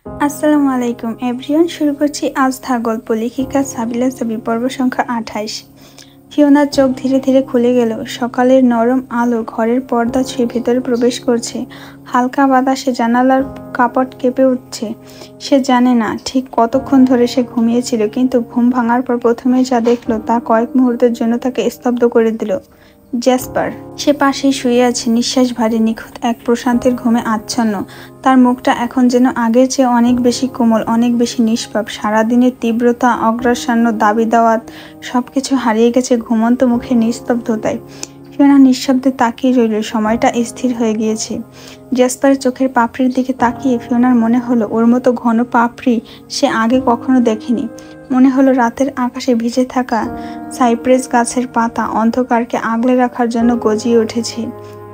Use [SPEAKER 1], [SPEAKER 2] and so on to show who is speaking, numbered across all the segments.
[SPEAKER 1] আসসালামু আলাইকুম এভরিওয়ান, শুরু করছি আস্থা গল্প। লেখিকা সাবিলা সাবি, পর্ব সংখ্যা 28। ফিওনার চোখ ধীরে ধীরে খুলে গেল। সকালের নরম আলো ঘরের পর্দা ছুঁয়ে ভেতরে প্রবেশ করছে। হালকা বাতাসে জানালার কাপড় কেঁপে উঠছে। সে জানে না ঠিক কতক্ষণ ধরে সে ঘুমিয়েছিল, কিন্তু ঘুম ভাঙার পর প্রথমে যা দেখলো তা কয়েক মুহূর্তের জন্য তাকে স্তব্ধ করে দিল। জ্যাসপার সে পাশেই শুয়ে আছে, নিঃশ্বাস ভারী, নিখুঁত এক প্রশান্তির ঘুমে আচ্ছন্ন। তার মুখটা এখন যেন আগের চেয়ে অনেক বেশি কোমল, অনেক বেশি নিষ্পাপ। সারাদিনের তীব্রতা, অগ্রাসান্য, দাবি দাওয়াত সবকিছু হারিয়ে গেছে ঘুমন্ত মুখে নিস্তব্ধতায়। ফিওনা নিঃশব্দে তাকিয়ে রইল। সময়টা স্থির হয়ে গিয়েছে। জ্যাসপারের চোখের পাপড়ির দিকে তাকিয়ে ফিওনার মনে হলো ওর মতো ঘন পাপড়ি সে আগে কখনো দেখেনি। মনে হলো রাতের আকাশে ভিজে থাকা সাইপ্রেস গাছের পাতা অন্ধকারকে আগলে রাখার জন্য গজিয়ে উঠেছে।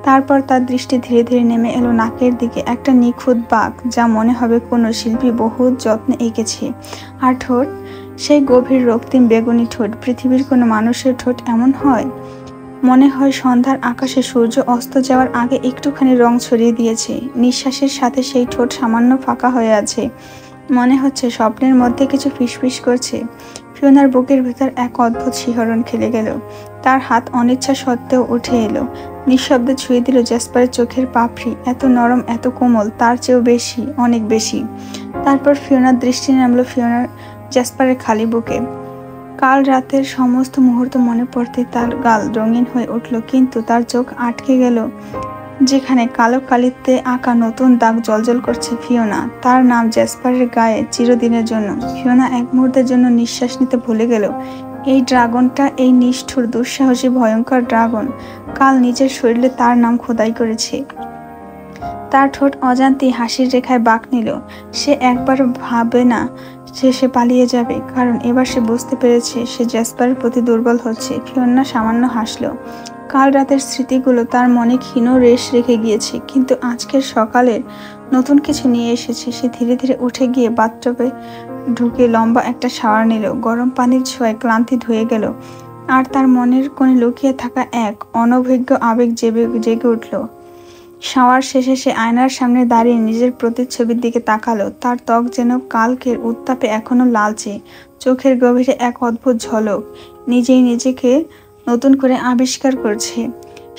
[SPEAKER 1] তারপর তার দৃষ্টি ধীরে ধীরে নেমে এলো নাকের দিকে, একটা নিখুঁত বাঁক যা মনে হবে কোনো শিল্পী বহু যত্নে এঁকেছে। আর ঠোঁট, সেই গভীর রক্তিম বেগুনি ঠোঁট। পৃথিবীর কোনো মানুষের ঠোঁট এমন হয়? মনে হয় সন্ধ্যার আকাশে সূর্য অস্ত যাওয়ার আগে একটুখানি রং ছড়িয়ে দিয়েছে। নিঃশ্বাসের সাথে সেই ঠোঁট সামান্য ফাঁকা হয়ে আছে। মনে হচ্ছে স্বপ্নের মধ্যে কিছু ফিসফিস করছে। ফিওনার বুকের ভেতর এক অদ্ভুত শিহরণ খেলে গেল। তার হাত অনিচ্ছা সত্ত্বেও উঠে এলো, নিঃশব্দে ছুঁয়ে দিল জ্যাসপারের চোখের পাপড়ি। এত নরম, এত কোমল, তার চেয়েও বেশি, অনেক বেশি। তারপর ফিওনার দৃষ্টি নামলো জ্যাসপারের খালি বুকে। কাল রাতের সমস্ত মুহূর্ত মনে পড়তে তার গাল রঙিন হয়ে উঠল, কিন্তু তার চোখ আটকে গেল যেখানে কালো কালিতে আঁকা নতুন দাগ জ্বলজ্বল করছে। ফিওনা, তার নাম জ্যাসপারের গায়ে চিরদিনের জন্য। ফিওনা এক মুহূর্তের জন্য নিঃশ্বাস নিতে ভুলে গেল। এই ড্রাগনটা, এই নিষ্ঠুর, দুঃসাহসী, ভয়ঙ্কর ড্রাগন কাল নিজের শরীরে তার নাম খোদাই করেছে। তার ঠোঁট অজান্তেই হাসির রেখায় বাঁক নিল। সে একবার ভাবে না সে পালিয়ে যাবে, কারণ এবার সে বুঝতে পেরেছে সে জ্যাসপারের প্রতি দুর্বল হচ্ছে। ফিওনা সামান্য হাসল। কাল রাতের স্মৃতিগুলো তার মনে ক্ষীণ রেশ রেখে গিয়েছে, কিন্তু আজকের সকালের নতুন কিছু নিয়ে এসেছে। সে ধীরে ধীরে উঠে গিয়ে বাথটবে ঢুকে লম্বা একটা শাওয়ার নিল। গরম পানির ছোঁয়ায় ক্লান্তি ধুয়ে গেল, আর তার মনের কোণে লুকিয়ে থাকা এক অনভিজ্ঞ আবেগ জেগে উঠল। শাওয়ার শেষে সে আয়নার সামনে দাঁড়িয়ে নিজের প্রতিচ্ছবির দিকে তাকালো। তার ত্বক যেন কালকের উত্তাপে এখনো লালচে, চোখের গভীরে এক অদ্ভুত ঝলক। নিজেই নিজেকে নতুন করে আবিষ্কার করছে।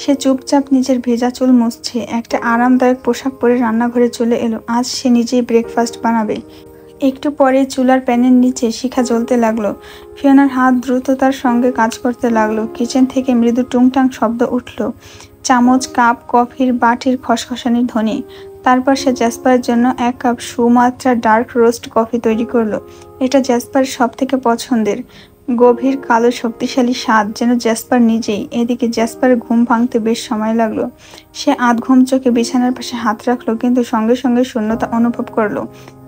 [SPEAKER 1] সে চুপচাপ নিজের ভেজা চুল মুছছে। একটা আরামদায়ক পোশাক পরে রান্নাঘরে চলে এলো। আজ সে নিজেই ব্রেকফাস্ট বানাবে। একটু পরে চুলার প্যানের নিচে শিখা জ্বলতে লাগলো। ফিওনার হাত দ্রুততার সঙ্গে কাজ করতে লাগলো। কিচেন থেকে মৃদু টুংটাং শব্দ উঠল, চামচ, কাপ, কফির বাটির খসখসানির ধ্বনি। তারপর সে জ্যাসপারের জন্য 1 cup Sumatra dark roast coffee তৈরি করলো। এটা জ্যাসপারের সব থেকে পছন্দের। গভীর কালো শক্তিশালী স্বাদ, যেন জ্যাসপার নিজেই। এদিকে জ্যাসপারের ঘুম ভাঙতে বেশ সময় লাগলো। সে আধঘুম চোখে বিছানার পাশে হাত রাখলো, কিন্তু সঙ্গে সঙ্গে শূন্যতা অনুভব করলো।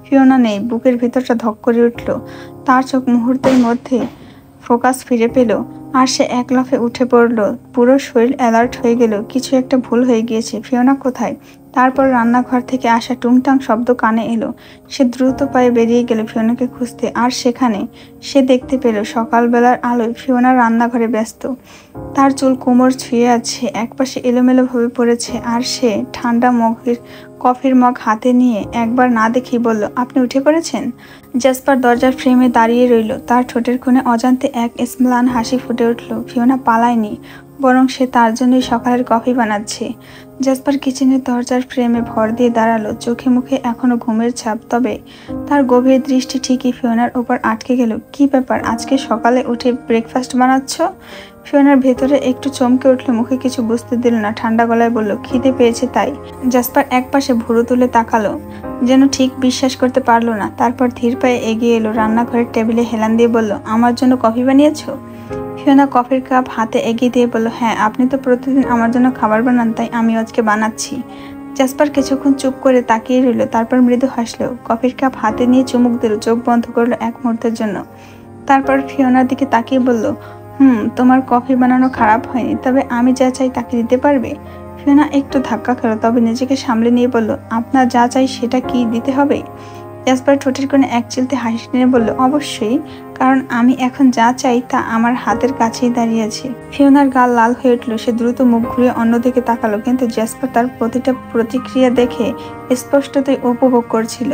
[SPEAKER 1] ফিওনা নেই। বুকের ভিতরটা ধক করে উঠল। তার চোখ মুহূর্তের মধ্যে ফোকাস ফিরে পেল, আর সে এক লাফে উঠে পড়ল। পুরো শরীর অ্যালার্ট হয়ে গেল। কিছু একটা ভুল হয়ে গিয়েছে। ফিওনা কোথায়? তারপর রান্নাঘর থেকে আসা টুংটাং শব্দ কানে এলো। সে দ্রুত পায়ে বেরিয়ে গেল ফিওনাকে খুঁজতে। আর সেখানে সে দেখতে পেল সকালবেলার আলোয় ফিওনা রান্নাঘরে ব্যস্ত। তার চুল কোমর ছুঁয়ে আছে, একপাশে এলোমেলোভাবে পড়েছে, আর সে ঠান্ডা কফির মগ হাতে নিয়ে একবার না দেখেই বলল, আপনি উঠে পড়েছেন? জ্যাসপার দরজার ফ্রেমে দাঁড়িয়ে রইল। তার ঠোঁটের কোণে অজান্তে এক ম্লান হাসি ফুটে উঠল। ফিওনা পালায়নি, বরং সে তার জন্যই সকালের কফি বানাচ্ছে। জ্যাসপার কিচেনের দরজার ফ্রেমে ভর দিয়ে দাঁড়ালো, চোখে মুখে এখনো ঘুমের ছাপ, তবে তার গভীর দৃষ্টি ঠিকই ফিওনার উপর আটকে গেল। কি ব্যাপার, আজকে সকালে উঠে ব্রেকফাস্ট বানাচ্ছ? ফিওনার ভেতরে একটু চমকে উঠল, মুখে কিছু বুঝতে দিল না। ঠান্ডা গলায় বলল, খিদে পেয়েছে তাই। জ্যাসপার একপাশে ভুরু তুলে তাকালো, যেন ঠিক বিশ্বাস করতে পারলো না। তারপর ধীর পায়ে এগিয়ে এলো, রান্নাঘরের টেবিলে হেলান দিয়ে বলল, আমার জন্য কফি বানিয়েছো? ফিওনা কফির কাপ হাতে এগিয়ে দিয়ে বলল, হ্যাঁ, আপনি তো প্রতিদিন আমার জন্য খাবার বানান, তাই আমি আজকে বানাচ্ছি। জ্যাসপার কিছুক্ষণ চুপ করে তাকিয়ে রইল, তারপর মৃদু হাসলো। কফির কাপ হাতে নিয়ে চুমুক দিল, চোখ বন্ধ করলো এক মুহূর্তের জন্য। তারপর ফিওনার দিকে তাকিয়ে বলল, তোমার কফি বানানো খারাপ হয়নি, তবে আমি যা চাই তাকে দিতে পারবে? ফিওনা একটু ধাক্কা খেলো, তবে নিজেকে সামলে নিয়ে বলল, আপনার যা চাই সেটা কি দিতে হবে? জ্যাসপার ঠোঁটের কোণে এক চিলতে হাসি টেনে বলল, অবশ্যই, কারণ আমি এখন যা চাই তা আমার হাতের কাছেই দাঁড়িয়ে আছে। ফিওনার গাল লাল হয়ে উঠল। সে দ্রুত মুখ ঘুরিয়ে অন্যদিকে তাকালো, কিন্তু জ্যাসপার তার প্রতিটা প্রতিক্রিয়া দেখে স্পষ্টতই উপভোগ করছিল।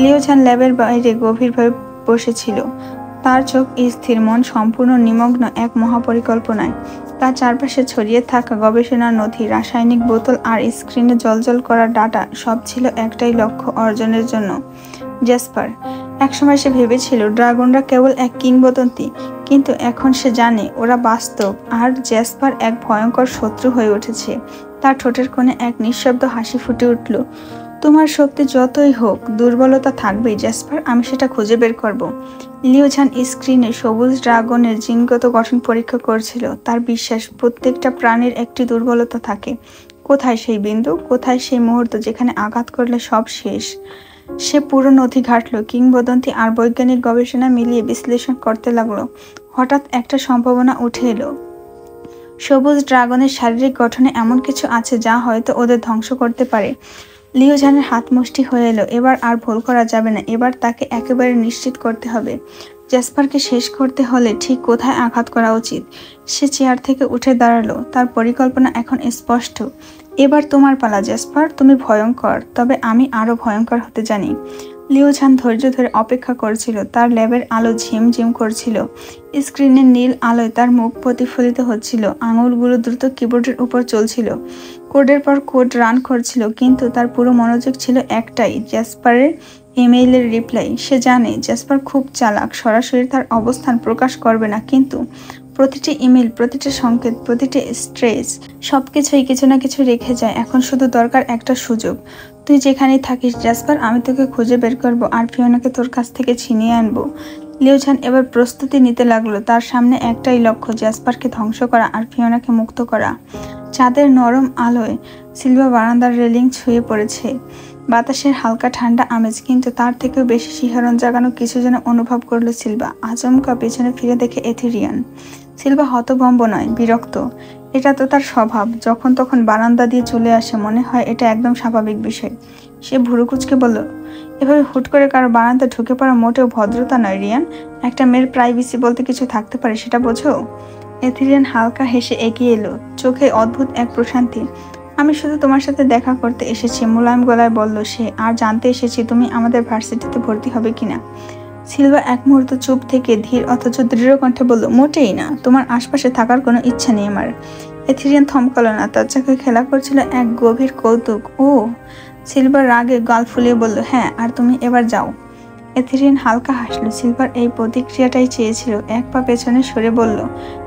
[SPEAKER 1] লিওঝান ল্যাবের বাইরে গভীরভাবে বসেছিল। তার চোখ স্থির, মন সম্পূর্ণ নিমগ্ন এক মহাপরিকল্পনায়। তার চারপাশে ছড়িয়ে থাকা গবেষণার নথি, রাসায়নিক বোতল আর স্ক্রিনে জ্বলজ্বল করা ডাটা সব ছিল একটাই লক্ষ্য অর্জনের জন্য। জ্যাসপার। একসময় সে ভেবেছিল ড্রাগনরা কেবল এক কিংবদন্তি, কিন্তু এখন সে জানে ওরা বাস্তব, আর জ্যাসপার এক ভয়ঙ্কর শত্রু হয়ে উঠেছে। তার ঠোঁটের কোণে এক নিঃশব্দ হাসি ফুটে উঠল। তোমার শক্তি যতই হোক, দুর্বলতা থাকবেই জ্যাসপার, আমি সেটা খুঁজে বের করব। লিওঝান স্ক্রিনে সবুজ ড্রাগনের জিনগত গঠন পরীক্ষা করছিল। তার বিশ্বাস প্রত্যেকটা প্রাণীর একটি দুর্বলতা থাকে। কোথায় সেই বিন্দু, কোথায় সেই মুহূর্ত যেখানে আঘাত করলে সব শেষ? সে পুরো নথি ঘাটল, কিংবদন্তি আর বৈজ্ঞানিক গবেষণা মিলিয়ে বিশ্লেষণ করতে লাগলো। হঠাৎ একটা সম্ভাবনা উঠে এলো। সবুজ ড্রাগনের শারীরিক গঠনে এমন কিছু আছে যা হয়তো ওদের ধ্বংস করতে পারে। লিওঝানের হাত মুষ্টি হয়ে এলো। এবার আর ভুল করা যাবে না, এবার তাকে একেবারে নিশ্চিত করতে হবে। জ্যাসপারকে শেষ করতে হলে ঠিক কোথায় আঘাত করা উচিত। সে চেয়ার থেকে উঠে দাঁড়ালো। তার পরিকল্পনা এখন স্পষ্ট। এবার তোমার পালা জ্যাসপার, তুমি ভয়ঙ্কর, তবে আমি আরো ভয়ঙ্কর হতে জানি। লিওঝান ধৈর্য ধরে অপেক্ষা করছিল। তার ল্যাবের আলো ঝিমঝিম করছিল। স্ক্রিনের নীল আলোয় তার মুখ প্রতিফলিত হচ্ছিল। আঙুলগুলো দ্রুত কিবোর্ডের উপর চলছিল। কোডের পর কোড রান করছিল, কিন্তু তার পুরো মনোযোগ ছিল একটাই, জ্যাসপারের ইমেইলের রিপ্লাই। সে জানে জ্যাসপার খুব চালাক, সরাসরি তার অবস্থান প্রকাশ করবে না, কিন্তু প্রতিটি ইমেল, প্রতিটি সংকেত, প্রতিটি স্ট্রেস, সবকিছুই কিছু না কিছু রেখে যায়। এখন শুধু দরকার একটা সুযোগ। তুই যেখানেই থাকিস জ্যাসপার, আমি তোকে খুঁজে বের করবো আর ফিওনাকে তোর কাছ থেকে ছিনিয়ে আনবো। লিওঝান এবার প্রস্তুতি নিতে লাগলো। তার সামনে একটাই লক্ষ্য, জ্যাসপারকে ধ্বংস করা আর ফিওনাকে মুক্ত করা। চাঁদের নরম আলোয় সিলভা বারান্দার রেলিং ছুঁয়ে পড়েছে। বাতাসের হালকা ঠান্ডা আমেজ, কিন্তু তার থেকেও বেশি শিহরণ জাগানো কিছু যেন অনুভব করলো সিলভা। আচমকা পেছনে ফিরে দেখে এথেরিয়ান। সিলভা হতভম্ব নয়, বিরক্ত। এটা তো তার স্বভাব, যখন তখন বারান্দা দিয়ে চলে আসে, মনে হয় এটা একদম স্বাভাবিক বিষয়। সে ভুরু কুঁচকে বলল, এভাবে হুট করে কারো বারান্দা ঢুকে পড়া মোটেও ভদ্রতা নয় রিয়ান। একটা মেয়ের প্রাইভেসি বলতে কিছু থাকতে পারে, সেটা বোঝো। এথেরিয়ান হালকা হেসে এগিয়ে এলো, চোখে অদ্ভুত এক প্রশান্তি। আমি শুধু তোমার সাথে দেখা করতে এসেছি, মোলায়েম গলায় বলল সে, আর জানতে এসেছি তুমি আমাদের ভার্সিটিতে ভর্তি হবে কিনা। সিলভা এক মুহূর্ত চুপ থেকে ধীর অথচ দৃঢ় কণ্ঠে বলল, মোটেই না, তোমার আশপাশে থাকার কোনো ইচ্ছা নেই আমার। এথেরিয়ান থমকালো না, তার চোখে খেলা করছিল এক গভীর কৌতুক। ও। সিলভার রাগে গাল ফুলিয়ে বলল, হ্যাঁ, আর তুমি এবার যাও। এথেরিয়ান হালকা হাসলো। সিলভার এই প্রতিক্রিয়াটাই চেয়েছিল। এক পা পেছনে সরে বলল,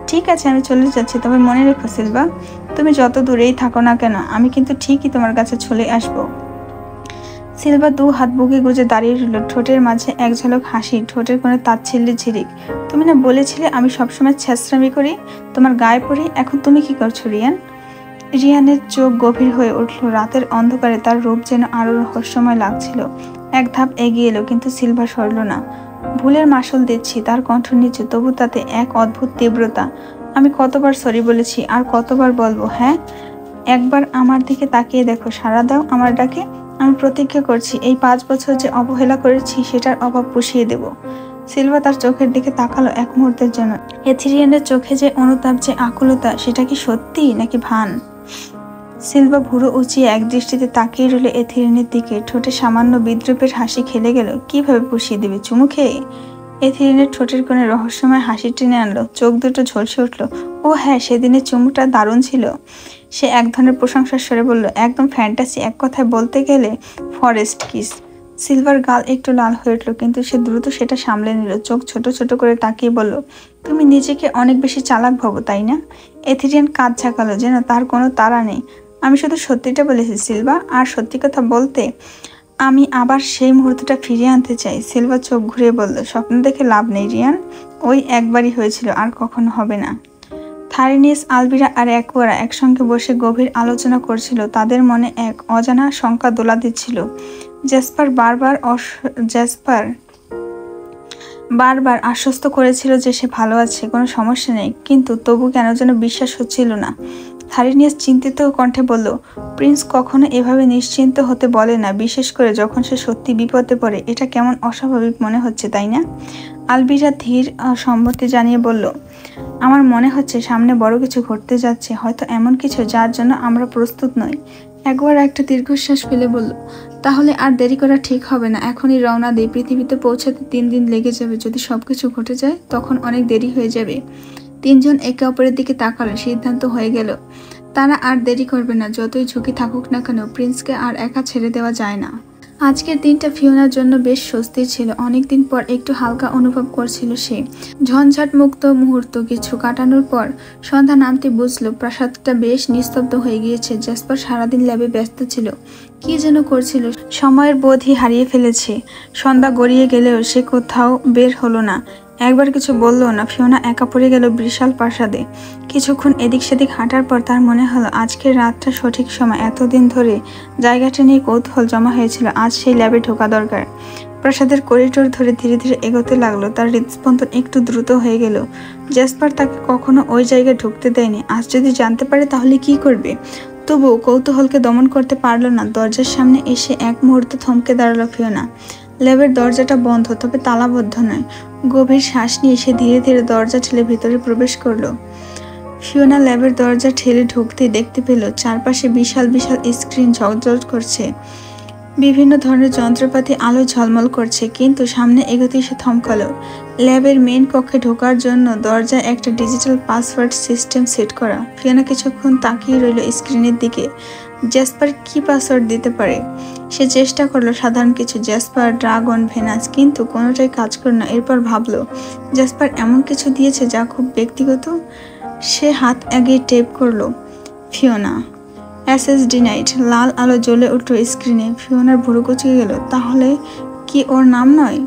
[SPEAKER 1] ঠিক আছে, আমি চলে যাচ্ছি, তবে মনে রেখো সিলভা, তুমি যত দূরেই থাকো না কেন, আমি কিন্তু ঠিকই তোমার কাছে চলে আসবো। সিলভা দু হাত বুকে গুজে দাঁড়িয়ে রইল, ঠোঁটের মাঝে এক ঝলক হাসি, ঠোঁটের কোণে তাচ্ছিল্যের ঝিরিক। তুমি না বলেছিলে আমি সবসময় ছেঁচড়ামি করি, তোমার গায়ে পড়ি, এখন তুমি কি করছো রিয়ান? রিয়ানের চোখ গভীর হয়ে উঠল। রাতের অন্ধকারে তার রূপ যেন আরো রহস্যময় লাগছিল। এক ধাপ এগিয়ে এলো, কিন্তু সিলভা সরল না। ভুলের মাসুল দিচ্ছি, তার কণ্ঠ নিচু, তবু তাতে এক অদ্ভুত তীব্রতা। আমি কতবার সরি বলেছি, আর কতবার বলবো? হ্যাঁ, একবার আমার দিকে তাকিয়ে দেখো, সাড়া দাও আমার ডাকে। আমি প্রতিজ্ঞা করছি, এই 5 বছর যে অবহেলা করেছি সেটার অভাব পুষিয়ে দেব। সিলভা তার চোখের দিকে তাকালো এক মুহূর্তের জন্য। এথেরিয়ানের চোখে যে অনুতাপ, যে আকুলতা, সেটা কি সত্যি নাকি ভান? সিলভা ভুরু উঁচিয়ে এক দৃষ্টিতে তাকিয়ে রইল এথেরিয়ানের দিকে। ঠোঁটে সামান্য বিদ্রুপের হাসি খেলে গেল। কিভাবে পুষিয়ে দেবে, চুমু খেয়ে? এথেরিয়ানের ঠোঁটের কোণে রহস্যময় হাসি টেনে আনলো, চোখ দুটো ঝলসে উঠল। ও হ্যাঁ, সেদিনের চুমুটা দারুণ ছিল। সে এক ধরনের প্রশংসার স্বরে বলল, একদম ফ্যান্টাসি, এক কথায় বলতে গেলে ফরেস্ট কিস। সিলভার গাল একটু লাল হয়ে উঠল, কিন্তু সে দ্রুত সেটা সামলে নিল। চোখ ছোট ছোট করে তাকিয়ে বলল, তুমি নিজেকে অনেক বেশি চালাক ভাবো, তাই না? এথেরিয়ান কাঁধ ঝাঁকালো, যেন তার কোনো তাড়া নেই। আমি শুধু সত্যিটা বলেছি সিলভা, আর সত্যি কথা বলতে আমি আবার সেই মুহূর্তটা ফিরিয়ে আনতে চাই। সিলভা চোখ ঘুরিয়ে বলল, স্বপ্ন দেখে লাভ নেই রিয়ান, ওই একবারই হয়েছিল, আর কখনো হবে না। থারিনিয়াস, আলবিরা আর অ্যাকুয়ারা একসঙ্গে বসে গভীর আলোচনা করছিল। তাদের মনে এক অজানা শঙ্কা দোলা দিচ্ছিল। জ্যাসপার বারবার আশ্বস্ত করেছিল যে সে ভালো আছে, কোনো সমস্যা নেই, কিন্তু তবু কেন যেন বিশ্বাস হচ্ছিল না। থারিনিয়াস চিন্তিত কণ্ঠে বলল, প্রিন্স কখনো এভাবে নিশ্চিন্ত হতে বলে না, বিশেষ করে যখন সে সত্যি বিপদে পড়ে। এটা কেমন অস্বাভাবিক মনে হচ্ছে, তাই না? আলবিরা ধীর সম্মতি জানিয়ে বলল, আমার মনে হচ্ছে সামনে বড় কিছু ঘটতে যাচ্ছে, হয়তো এমন কিছু যার জন্য আমরা প্রস্তুত নই। একবার একটা দীর্ঘশ্বাস ফেলে বলল, তাহলে আর দেরি করা ঠিক হবে না, এখনই রওনা দিই। পৃথিবীতে পৌঁছাতে 3 দিন লেগে যাবে। যদি সবকিছু ঘটে যায় তখন অনেক দেরি হয়ে যাবে। তিনজন একে অপরের দিকে তাকালো। সিদ্ধান্ত হয়ে গেল তারা আর দেরি করবে না। যতই ঝুঁকি থাকুক না কেন, প্রিন্সকে আর একা ছেড়ে দেওয়া যায় না। আজকের দিনটা ফিওনার জন্য বেশ স্বস্তির ছিল। অনেকদিন পর একটু হালকা অনুভব করছিল সে। ঝঞ্ঝাট মুক্ত মুহূর্ত কিছু কাটানোর পর সন্ধ্যা নামতে বুঝলো প্রাসাদটা বেশ নিস্তব্ধ হয়ে গিয়েছে। জ্যাসপার সারাদিন ল্যাবে ব্যস্ত ছিল, কি যেন করছিল, সময়ের বোধই হারিয়ে ফেলেছে। সন্ধ্যা গড়িয়ে গেলেও সে কোথাও বের হলো না, একবার কিছু বললো না। ফিওনা একা পড়ে গেল বিশাল প্রাসাদে। কিছুক্ষণ এদিক সেদিক হাঁটার পর তার মনে হলো আজকের রাতটা সঠিক সময়। এতদিন ধরে জায়গাটা নিয়ে কৌতূহল জমা হয়েছিল, আজ সেই ল্যাবে ঢোকা দরকার। প্রাসাদের করিডোর ধরে ধীরে ধীরে এগোতে লাগলো। তার হৃদস্পন্দন একটু দ্রুত হয়ে গেল। জ্যাসপার তাকে কখনো ওই জায়গায় ঢুকতে দেয়নি, আজ যদি জানতে পারে তাহলে কি করবে। তবুও কৌতূহলকে দমন করতে পারলো না। দরজার সামনে এসে এক মুহূর্তে থমকে দাঁড়ালো ফিওনা। ল্যাবের দরজাটা বন্ধ, তবে তালাবদ্ধ নয়। গভীর শ্বাস নিয়ে সে ধীরে ধীরে দরজা ঠেলে ভিতরে প্রবেশ করলো। ফিওনা ল্যাবের দরজা ঠেলে ঢুকতেই দেখতে পেল চারপাশে বিশাল বিশাল স্ক্রিন ঝকঝক করছে, বিভিন্ন ধরনের যন্ত্রপাতি আলো ঝলমল করছে। কিন্তু সামনে এগোতেই সে থমকালো। ল্যাবের মেইন কক্ষে ঢোকার জন্য দরজায় একটা ডিজিটাল পাসওয়ার্ড সিস্টেম সেট করা। ফিওনা কিছুক্ষণ তাকিয়ে রইল স্ক্রিনের দিকে। জ্যাসপার কি পাসওয়ার্ড দিতে পারে? সে চেষ্টা করলো সাধারণ কিছু, জ্যাসপার, ড্রাগন, ভেনাস, কিন্তু কোনোটাই কাজ করল না। এরপর ভাবলো জ্যাসপার এমন কিছু দিয়েছে যা খুব ব্যক্তিগত। সে হাত এগিয়ে টেপ করলো, ফিওনা। Assess denied. লাল আলো জ্বলে উঠল স্ক্রিনে। ফিওনার ভুরু কুচকে গেল, তাহলে কি ওর নাম নয়?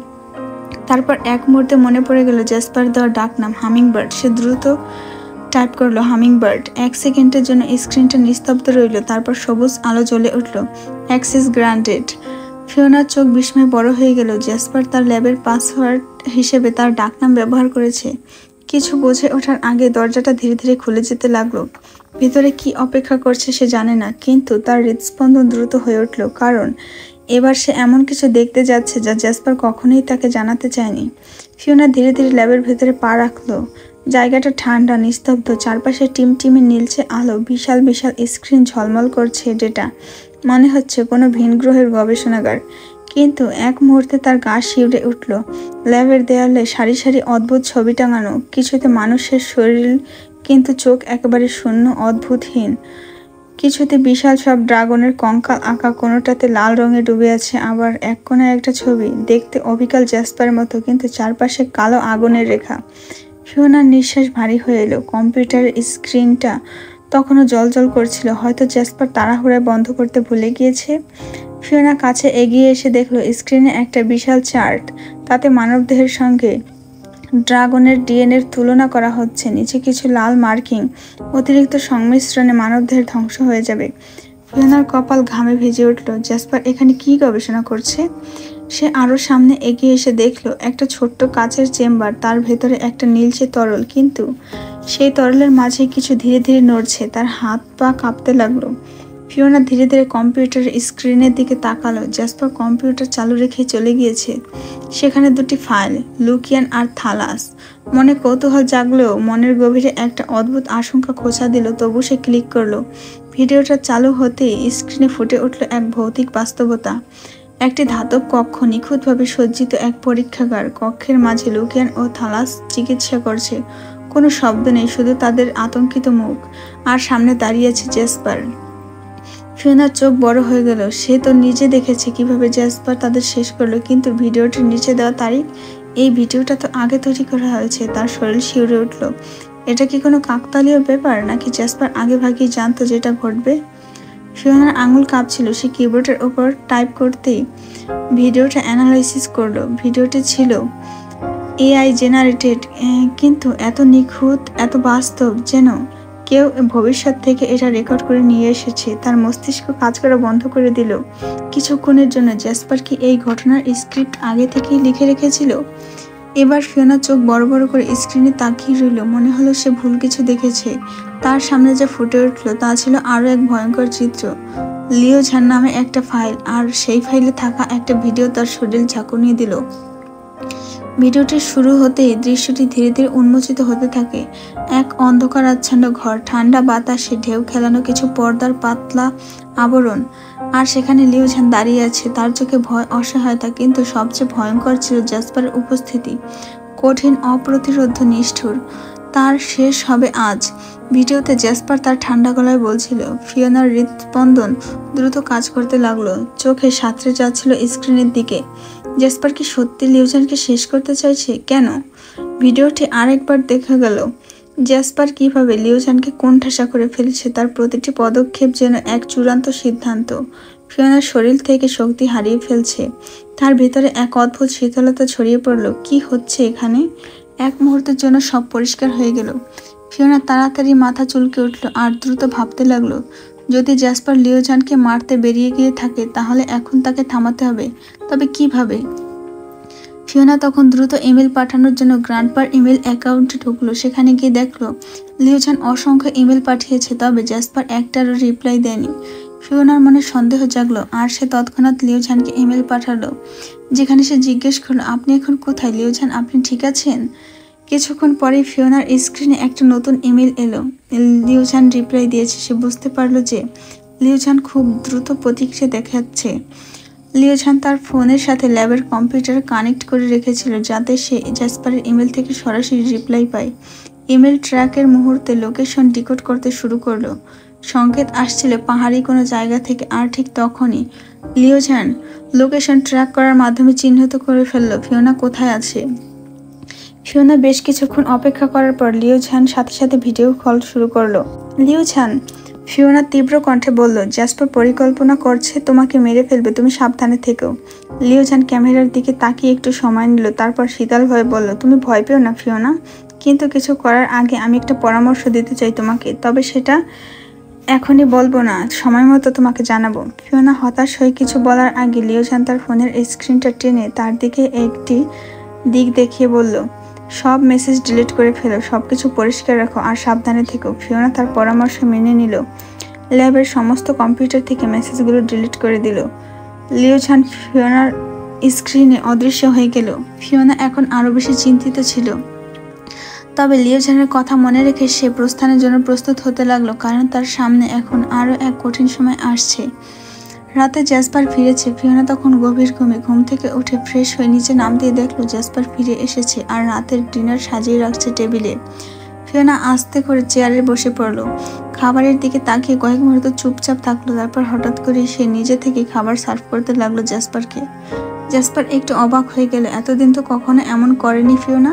[SPEAKER 1] তারপর এক মুহূর্তে মনে পড়ে গেল জ্যাসপার দেওয়া ডাক নাম হামিংবার্ড। সে দ্রুত টাইপ করলো হামিংবার্ড। 1 সেকেন্ডের জন্য স্ক্রিনটা নিস্তব্ধ রইল, তারপর সবুজ আলো জ্বলে উঠল, অ্যাক্সেস গ্রান্টেড। ফিওনার চোখ বিস্ময়ে বড় হয়ে গেল। জ্যাসপার তার ল্যাবের পাসওয়ার্ড হিসেবে তার ডাকনাম ব্যবহার করেছে। কিছু বুঝে ওঠার আগে দরজাটা ধীরে ধীরে খুলে যেতে লাগলো। ভিতরে কি অপেক্ষা করছে সে জানে না, কিন্তু তার হৃদস্পন্দন দ্রুত হয়ে উঠল, কারণ এবার সে এমন কিছু দেখতে যাচ্ছে যা জ্যাসপার কখনোই তাকে জানাতে চায়নি। ফিওনা ধীরে ধীরে ল্যাবের ভেতরে পা রাখলো। জায়গাটা ঠান্ডা, নিস্তব্ধ, চারপাশে টিমটিমে নীলচে আলো, বিশাল বিশাল স্ক্রিন ঝলমল করছে। ডেটা মনে হচ্ছে কোনো ভিন গ্রহের গবেষণাগার। কিন্তু এক মুহূর্তে তার গা শিউরে উঠল। ল্যাবের দেয়ালে সারি সারি অদ্ভুত ছবি টাঙানো, কিছুতে মানুষের শরীর, কিন্তু চোখ একেবারে শূন্য, অদ্ভুতহীন। কিছুতে বিশাল সব ড্রাগনের কঙ্কাল আঁকা, কোনোটাতে লাল রঙে ডুবে আছে। আবার এক কোণায় একটা ছবি, দেখতে অবিকল জ্যাসপারের মতো, কিন্তু চারপাশে কালো আগুনের রেখা। ফিওনার নিঃশ্বাস ভারী হয়ে এলো। কম্পিউটারের স্ক্রিনটা তখনও জ্বলজ্বল করছিল, হয়তো জ্যাসপার তাড়াহুড়ায় বন্ধ করতে ভুলে গিয়েছে। ফিওনা কাছে এগিয়ে এসে দেখলো স্ক্রিনে একটা বিশাল চার্ট, তাতে মানবদেহের সঙ্গে ড্রাগনের ডিএনএর তুলনা করা হচ্ছে। নিচে কিছু লাল মার্কিং, অতিরিক্ত সংমিশ্রণে মানবদেহের ধ্বংস হয়ে যাবে। ফিওনার কপাল ঘামে ভিজে উঠল। জ্যাসপার এখানে কি গবেষণা করছে? সে আরো সামনে এগিয়ে এসে দেখলো একটা ছোট্ট কাচের চেম্বার, তার ভেতরে একটা নীলচে তরল, কিন্তু সেই তরলের মাঝে কিছু ধীরে ধীরে নড়ছে। তার হাত পা কাঁপতে লাগলো। ফিওনা ধীরে ধীরে কম্পিউটারের স্ক্রিনের দিকে তাকালো। জ্যাসপার কম্পিউটার চালু রেখে চলে গিয়েছে। সেখানে দুটি ফাইল, লুকিয়ান আর থালাস। মনে কৌতূহল জাগলেও মনের গভীরে একটা অদ্ভুত আশঙ্কা খোঁচা দিল। তবু সে ক্লিক করলো। ভিডিওটা চালু হতেই স্ক্রিনে ফুটে উঠল এক ভৌতিক বাস্তবতা। একটি ধাতব কক্ষ, নিখুঁতভাবে সজ্জিত এক পরীক্ষাগার। কক্ষের মাঝে লুকিয়ান ও থালাস চিকিৎসা করছে। কোনো শব্দ নেই, শুধু তাদের আতঙ্কিত মুখ। আর সামনে দাঁড়িয়ে আছে জ্যাসপার। ফিওনার চোখ বড় হয়ে গেল। সে তো নিজে দেখেছে কিভাবে জ্যাসপার তাদের শেষ করলো, কিন্তু ভিডিওটির নিচে দেওয়া তারিখ, এই ভিডিওটা তো আগে তৈরি করা হয়েছে। তার শরীর শিউরে উঠল। এটা কি কোনো কাকতালীয় ব্যাপার, নাকি জ্যাসপার আগে ভাগেই জানতো যেটা ঘটবে? ফিওনার আঙুল কাঁপছিল। সে কিবোর্ডের ওপর টাইপ করতেই ভিডিওটা অ্যানালাইসিস করলো। ভিডিওটি ছিল এআই জেনারেটেড, কিন্তু এত নিখুঁত, এত বাস্তব, যেন কেউ ভবিষ্যৎ থেকে এটা রেকর্ড করে নিয়ে এসেছে। তার মস্তিষ্ক কাজ করা বন্ধ করে দিল। কিছুক্ষণের জন্য জ্যাসপার কি এই ঘটনার স্ক্রিপ্ট আগে থেকেই লিখে রেখেছিল? এবার ফিওনা চোখ বড় বড় করে স্ক্রিনে তাকিয়ে রইল। মনে হলো সে ভুল কিছু দেখেছে। তার সামনে যা ফুটে উঠল তা ছিল আরো এক ভয়ঙ্কর চিত্র। লিও ঝান নামে একটা ফাইল, আর সেই ফাইলে থাকা একটা ভিডিও তার শরীর ঝাঁকুনিয়ে দিল। ভিডিওটি শুরু হতেই দৃশ্যটি ধীরে ধীরে উন্মোচিত হতে থাকে। এক অন্ধকার আচ্ছন্ন ঘর, ঠান্ডা বাতাসে ঢেউ খেলানো কিছু পর্দার পাতলা আবরণ, আর সেখানে লিওঝান দাঁড়িয়ে আছে, তার চোখে ভয়, অসহায়তা, কিন্তু সবচেয়ে ভয়ঙ্কর ছিল জ্যাসপারের উপস্থিতি। কঠিন, অপ্রতিরোধ্য, নিষ্ঠুর। তার শেষ হবে আজ। ভিডিওতে জ্যাসপার তার ঠান্ডা গলায় বলছিল। ফিওনার হৃদস্পন্দন দ্রুত কাজ করতে লাগলো, চোখে সাঁতরে যাচ্ছিল স্ক্রিনের দিকে। জ্যাসপার কি সত্যি লিওঝানকে শেষ করতে চাইছে? কেন? ভিডিওটি আরেকবার দেখা গেল জ্যাসপার কিভাবে লিওঝানকে কোণঠাসা করে ফেলেছে। তার প্রতিটি পদক্ষেপ যেন এক চূড়ান্ত সিদ্ধান্ত। ফিওনার শরীর থেকে শক্তি হারিয়ে ফেলছে, তার ভিতরে এক অদ্ভুত শীতলতা ছড়িয়ে পড়ল। কি হচ্ছে এখানে? এক মুহূর্তের জন্য সব পরিষ্কার হয়ে গেল। ফিওনা তাড়াতাড়ি মাথা চুলকে উঠল আর দ্রুত ভাবতে লাগলো, যদি জ্যাসপার লিওঝানকে মারতে বেরিয়ে গিয়ে থাকে তাহলে এখন তাকে থামাতে হবে। তবে কিভাবে? ফিওনা তখন দ্রুত ইমেল পাঠানোর জন্য গ্র্যান্ডপার ইমেল অ্যাকাউন্টে ঢুকলো। সেখানে গিয়ে দেখলো লিওঝান অসংখ্য ইমেল পাঠিয়েছে, তবে জ্যাসপার একটারও রিপ্লাই দেয়নি। ফিওনার মনে সন্দেহ জাগলো আর সে তৎক্ষণাৎ লিওঝানকে ইমেল পাঠালো, যেখানে সে জিজ্ঞেস করলো, আপনি এখন কোথায় লিওঝান, আপনি ঠিক আছেন? কিছুক্ষণ পরে ফিওনার স্ক্রিনে একটা নতুন ইমেল এলো। লিওঝান রিপ্লাই দিয়েছে। সে বুঝতে পারলো যে লিওঝান খুব দ্রুত প্রতিক্রিয়া দেখাচ্ছে। লিওঝান তার ফোনের সাথে ল্যাবের কম্পিউটার কানেক্ট করে রেখেছিল, যাতে সে জ্যাসপারের ইমেল থেকে সরাসরি রিপ্লাই পায়। ইমেল ট্র্যাকের মুহূর্তে লোকেশন ডিকোড করতে শুরু করলো। সংকেত আসছিল পাহাড়ি কোনো জায়গা থেকে, আর ঠিক তখনই লিওঝান লোকেশন ট্র্যাক করার মাধ্যমে চিহ্নিত করে ফেললো ফিওনা কোথায় আছে। ফিওনা বেশ কিছুক্ষণ অপেক্ষা করার পর লিওঝান সাথে সাথে ভিডিও কল শুরু করলো। লিওঝান, ফিওনা তীব্র কণ্ঠে বলল, জ্যাসপার পরিকল্পনা করছে তোমাকে মেরে ফেলবে, তুমি সাবধানে থেকো। লিওঝান ক্যামেরার দিকে তাকিয়ে একটু সময় নিল, তারপর শীতল ভয়ে বলল, তুমি ভয় পেও না ফিওনা, কিন্তু কিছু করার আগে আমি একটা পরামর্শ দিতে চাই তোমাকে, তবে সেটা এখনই বলবো না, সময় মতো তোমাকে জানাবো। ফিওনা হতাশ হয়ে কিছু বলার আগে লিওঝান তার ফোনের স্ক্রিনটা টেনে তার দিকে একটি দিক দেখিয়ে বলল, সব মেসেজ ডিলিট করে ফেলো, সবকিছু পরিষ্কার রাখো আর সাবধানে থেকো। ফিওনা তার পরামর্শ মেনে নিল। ল্যাবের সমস্ত কম্পিউটার থেকে মেসেজগুলো ডিলিট করে দিল। লিওঝান ফিওনার স্ক্রিনে অদৃশ্য হয়ে গেল। ফিওনা এখন আরো বেশি চিন্তিত ছিল, তবে লিওঝানের কথা মনে রেখে সে প্রস্থানের জন্য প্রস্তুত হতে লাগলো, কারণ তার সামনে এখন আরো এক কঠিন সময় আসছে। রাতে জ্যাসপার ফিরেছে। ফিওনা তখন গভীর ঘুম থেকে উঠে ফ্রেশ হয়ে নিচে নাম দিয়ে দেখলো জ্যাসপার ফিরে এসেছে আর রাতের ডিনার সাজিয়ে রাখছে টেবিলে। ফিওনা আস্তে করে চেয়ারে বসে পড়লো, খাবারের দিকে তাকিয়ে কয়েক মুহূর্ত চুপচাপ থাকলো। তারপর হঠাৎ করে সে নিজে থেকে খাবার সার্ভ করতে লাগলো জ্যাসপারকে। জ্যাসপার একটু অবাক হয়ে গেল, এতদিন তো কখনো এমন করেনি ফিওনা।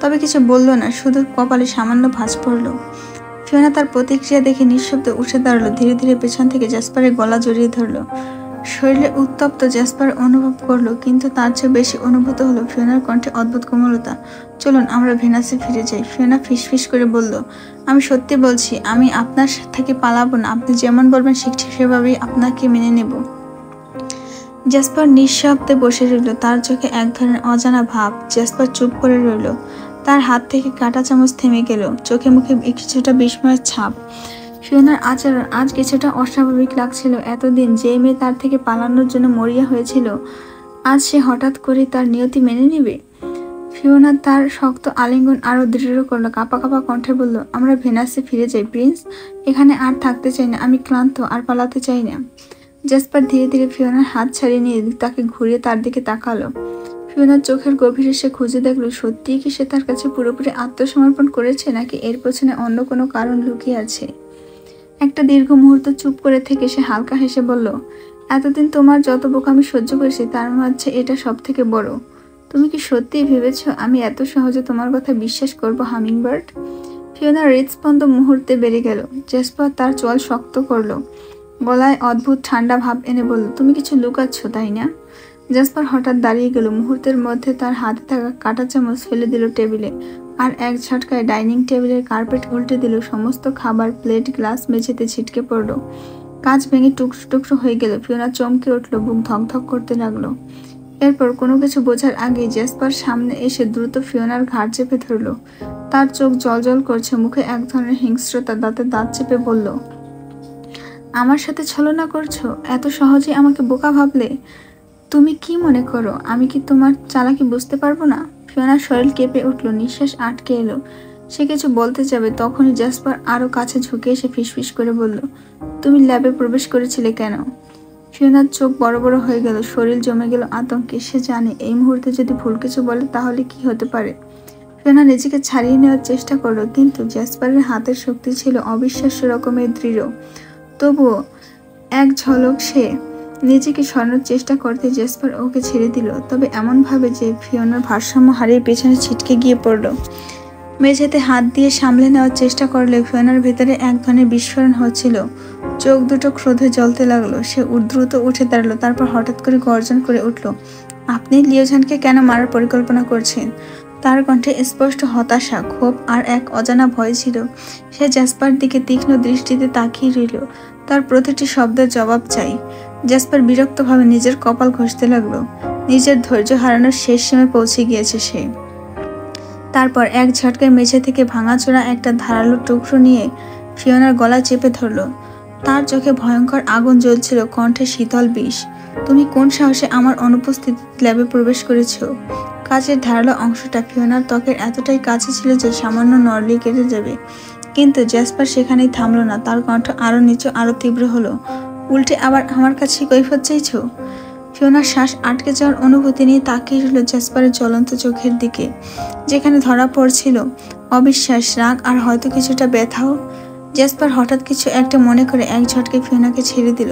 [SPEAKER 1] তবে কিছু বলল না, শুধু কপালে সামান্য ভাঁজ পড়লো। ফিওনা তার প্রতিক্রিয়া দেখে নিঃশব্দে উঠে দাঁড়ালো, ধীরে ধীরে পেছন থেকে জ্যাসপারের গলা জড়িয়ে ধরলো। শরীরে উত্তপ্ত জ্যাসপার অনুভব করলো, কিন্তু তার চেয়ে বেশি অনুভূত হলো ফিওনার কণ্ঠে অদ্ভুত কোমলতা। চলুন আমরা ভেনাসে ফিরে যাই। ফিওনা ফিসফিস করে বলল, আমি সত্যি বলছি, আমি আপনার থেকে পালাবো না, আপনি যেমন বলবেন ঠিক সেভাবেই আপনাকে মেনে নেব। জ্যাসপার নিঃশব্দে বসে রইল, তার চোখে এক ধরনের অজানা ভাব। জ্যাসপার চুপ করে রইল, তার হাত থেকে কাঁটা চামচ থেমে গেল, চোখে মুখে কিছুটা বিস্ময়ের ছাপ। ফিওনার আচরণ আজ কিছুটা অস্বাভাবিক লাগছিল। এতদিন যে মেয়ে তার থেকে পালানোর জন্য মরিয়া হয়েছিল, আজ সে হঠাৎ করে তার নিয়তি মেনে নেবে। ফিওনা তার শক্ত আলিঙ্গন আরো দৃঢ় করলো, কাঁপা কাঁপা কণ্ঠে বলল, আমরা ভেনাসে ফিরে যাই প্রিন্স, এখানে আর থাকতে চাই না, আমি ক্লান্ত আর পালাতে চাই না। জ্যাসপার ধীরে ধীরে ফিওনার হাত ছাড়িয়ে নিয়ে তাকে ঘুরিয়ে তার দিকে তাকালো। ফিওনার চোখের গভীরে সে খুঁজে দেখলো, সত্যিই কি সে তার কাছে পুরোপুরি আত্মসমর্পণ করেছে, নাকি এর পেছনে অন্য কোনো কারণ লুকিয়ে আছে। একটা দীর্ঘ মুহূর্ত চুপ করে থেকে সে হালকা হেসে বলল, এতদিন তোমার যত বোকামি সহ্য করেছি তার মাঝে এটা সব থেকে বড়। তুমি কি সত্যিই ভেবেছ আমি এত সহজে তোমার কথা বিশ্বাস করব হামিংবার্ড? ফিওনার হৃদস্পন্দ মুহূর্তে বেড়ে গেল। জ্যাসপার তার চোয়াল শক্ত করলো, গলায় অদ্ভুত ঠান্ডা ভাব এনে বলল, তুমি কিছু লুকাচ্ছ তাই না? জ্যাসপার হঠাৎ দাঁড়িয়ে গেল, মুহূর্তের মধ্যে তার হাতে থাকা কাঁটা চামচ ফেলে দিল টেবিলে, আর এক ঝটকায় ডাইনিং টেবিলের কার্পেট উল্টে দিল। সমস্ত খাবার, প্লেট, গ্লাস মেঝেতে ছিটকে পড়লো, কাঁচ ভেঙে টুকরো টুকরো হয়ে গেল। ফিওনা চমকে উঠল, বুক ধকধক করতে লাগলো। এরপর কোনো কিছু বোঝার আগেই জ্যাসপার সামনে এসে দ্রুত ফিওনার ঘাড় চেপে ধরলো। তার চোখ জলজল করছে, মুখে এক ধরনের হিংস্রতা, দাঁতে দাঁত চেপে বলল, আমার সাথে ছলনা করছো? এত সহজে আমাকে বোকা ভাবলে? তুমি কি মনে করো আমি কি তোমার চালাকি বুঝতে পারবো না? ফিওনার শরীর কেঁপে উঠল, নিঃশ্বাস আটকে এলো। সে কিছু বলতে যাবে, তখনই জ্যাসপার আরো কাছে ঝুঁকে এসে ফিসফিস করে বলল, তুমি ল্যাবে প্রবেশ করেছিলে কেন? ফিওনার চোখ বড় বড় হয়ে গেল, শরীর জমে গেল আতঙ্কে। সে জানে এই মুহূর্তে যদি ভুল কিছু বলে তাহলে কি হতে পারে। ফিওনা নিজেকে ছাড়িয়ে নেওয়ার চেষ্টা করলো, কিন্তু জ্যাসপারের হাতের শক্তি ছিল অবিশ্বাস্য রকমের দৃঢ়। তবুও এক ঝলক সে নিজেকে সরানোর চেষ্টা করতে জ্যাসপার ওকে ছেড়ে দিল, তবে এমনভাবে যে ফিওনার ভারসাম্য হারিয়ে পেছনে ছিটকে গিয়ে পড়ল। মেঝেতে হাত দিয়ে সামলে নেওয়ার চেষ্টা করলে ফিওনার ভেতরে এক ধরনের বিস্ফোরণ হচ্ছিল। চোখ দুটো ক্রোধে জ্বলতে লাগলো। সে দ্রুত উঠে দাঁড়ালো, তারপর হঠাৎ করে গর্জন করে উঠল, আপনি লিওঝানকে কেন মারার পরিকল্পনা করছেন? তার কণ্ঠে স্পষ্ট হতাশা, ক্ষোভ আর এক অজানা ভয় ছিল। সে জ্যাসপার দিকে তীক্ষ্ণ দৃষ্টিতে তাকিয়ে রইল, তার প্রতিটি শব্দের জবাব চাই। জ্যাসপার বিরক্তভাবে নিজের কপাল ঘষতে লাগলো। নিজের ধৈর্য হারানোর শেষ সীমায় পৌঁছে গিয়েছে সে। তারপর এক ঝটকায় মেঝে থেকে ভাঙাচোরা একটা ধারালো টুকরো নিয়ে ফিওনার গলা চেপে ধরল। তার চোখে ভয়ঙ্কর আগুন জ্বলছিল, কণ্ঠে শীতল বিষ। তুমি কোন সাহসে আমার অনুপস্থিতিতে ল্যাবে প্রবেশ করেছ? কাচের ধারালো অংশটা ফিওনার ত্বকের এতটাই কাছে ছিল যে সামান্য নড়লে কেটে যাবে। কিন্তু জ্যাসপার সেখানেই থামলো না, তার কণ্ঠ আরো নিচু, আরো তীব্র হলো। উল্টে আবার আমার কাছে কৈফিয়ত চাইছ? ফিওনার শ্বাস আটকে যাওয়ার অনুভূতি নিয়ে তাকিয়ে রইল জ্যাসপারের জ্বলন্ত চোখের দিকে, যেখানে ধরা পড়ছিল অবিশ্বাস, রাগ আর হয়তো কিছুটা ব্যথাও। জ্যাসপার হঠাৎ কিছু একটা মনে করে এক ঝটকে ফিওনাকে ছেড়ে দিল।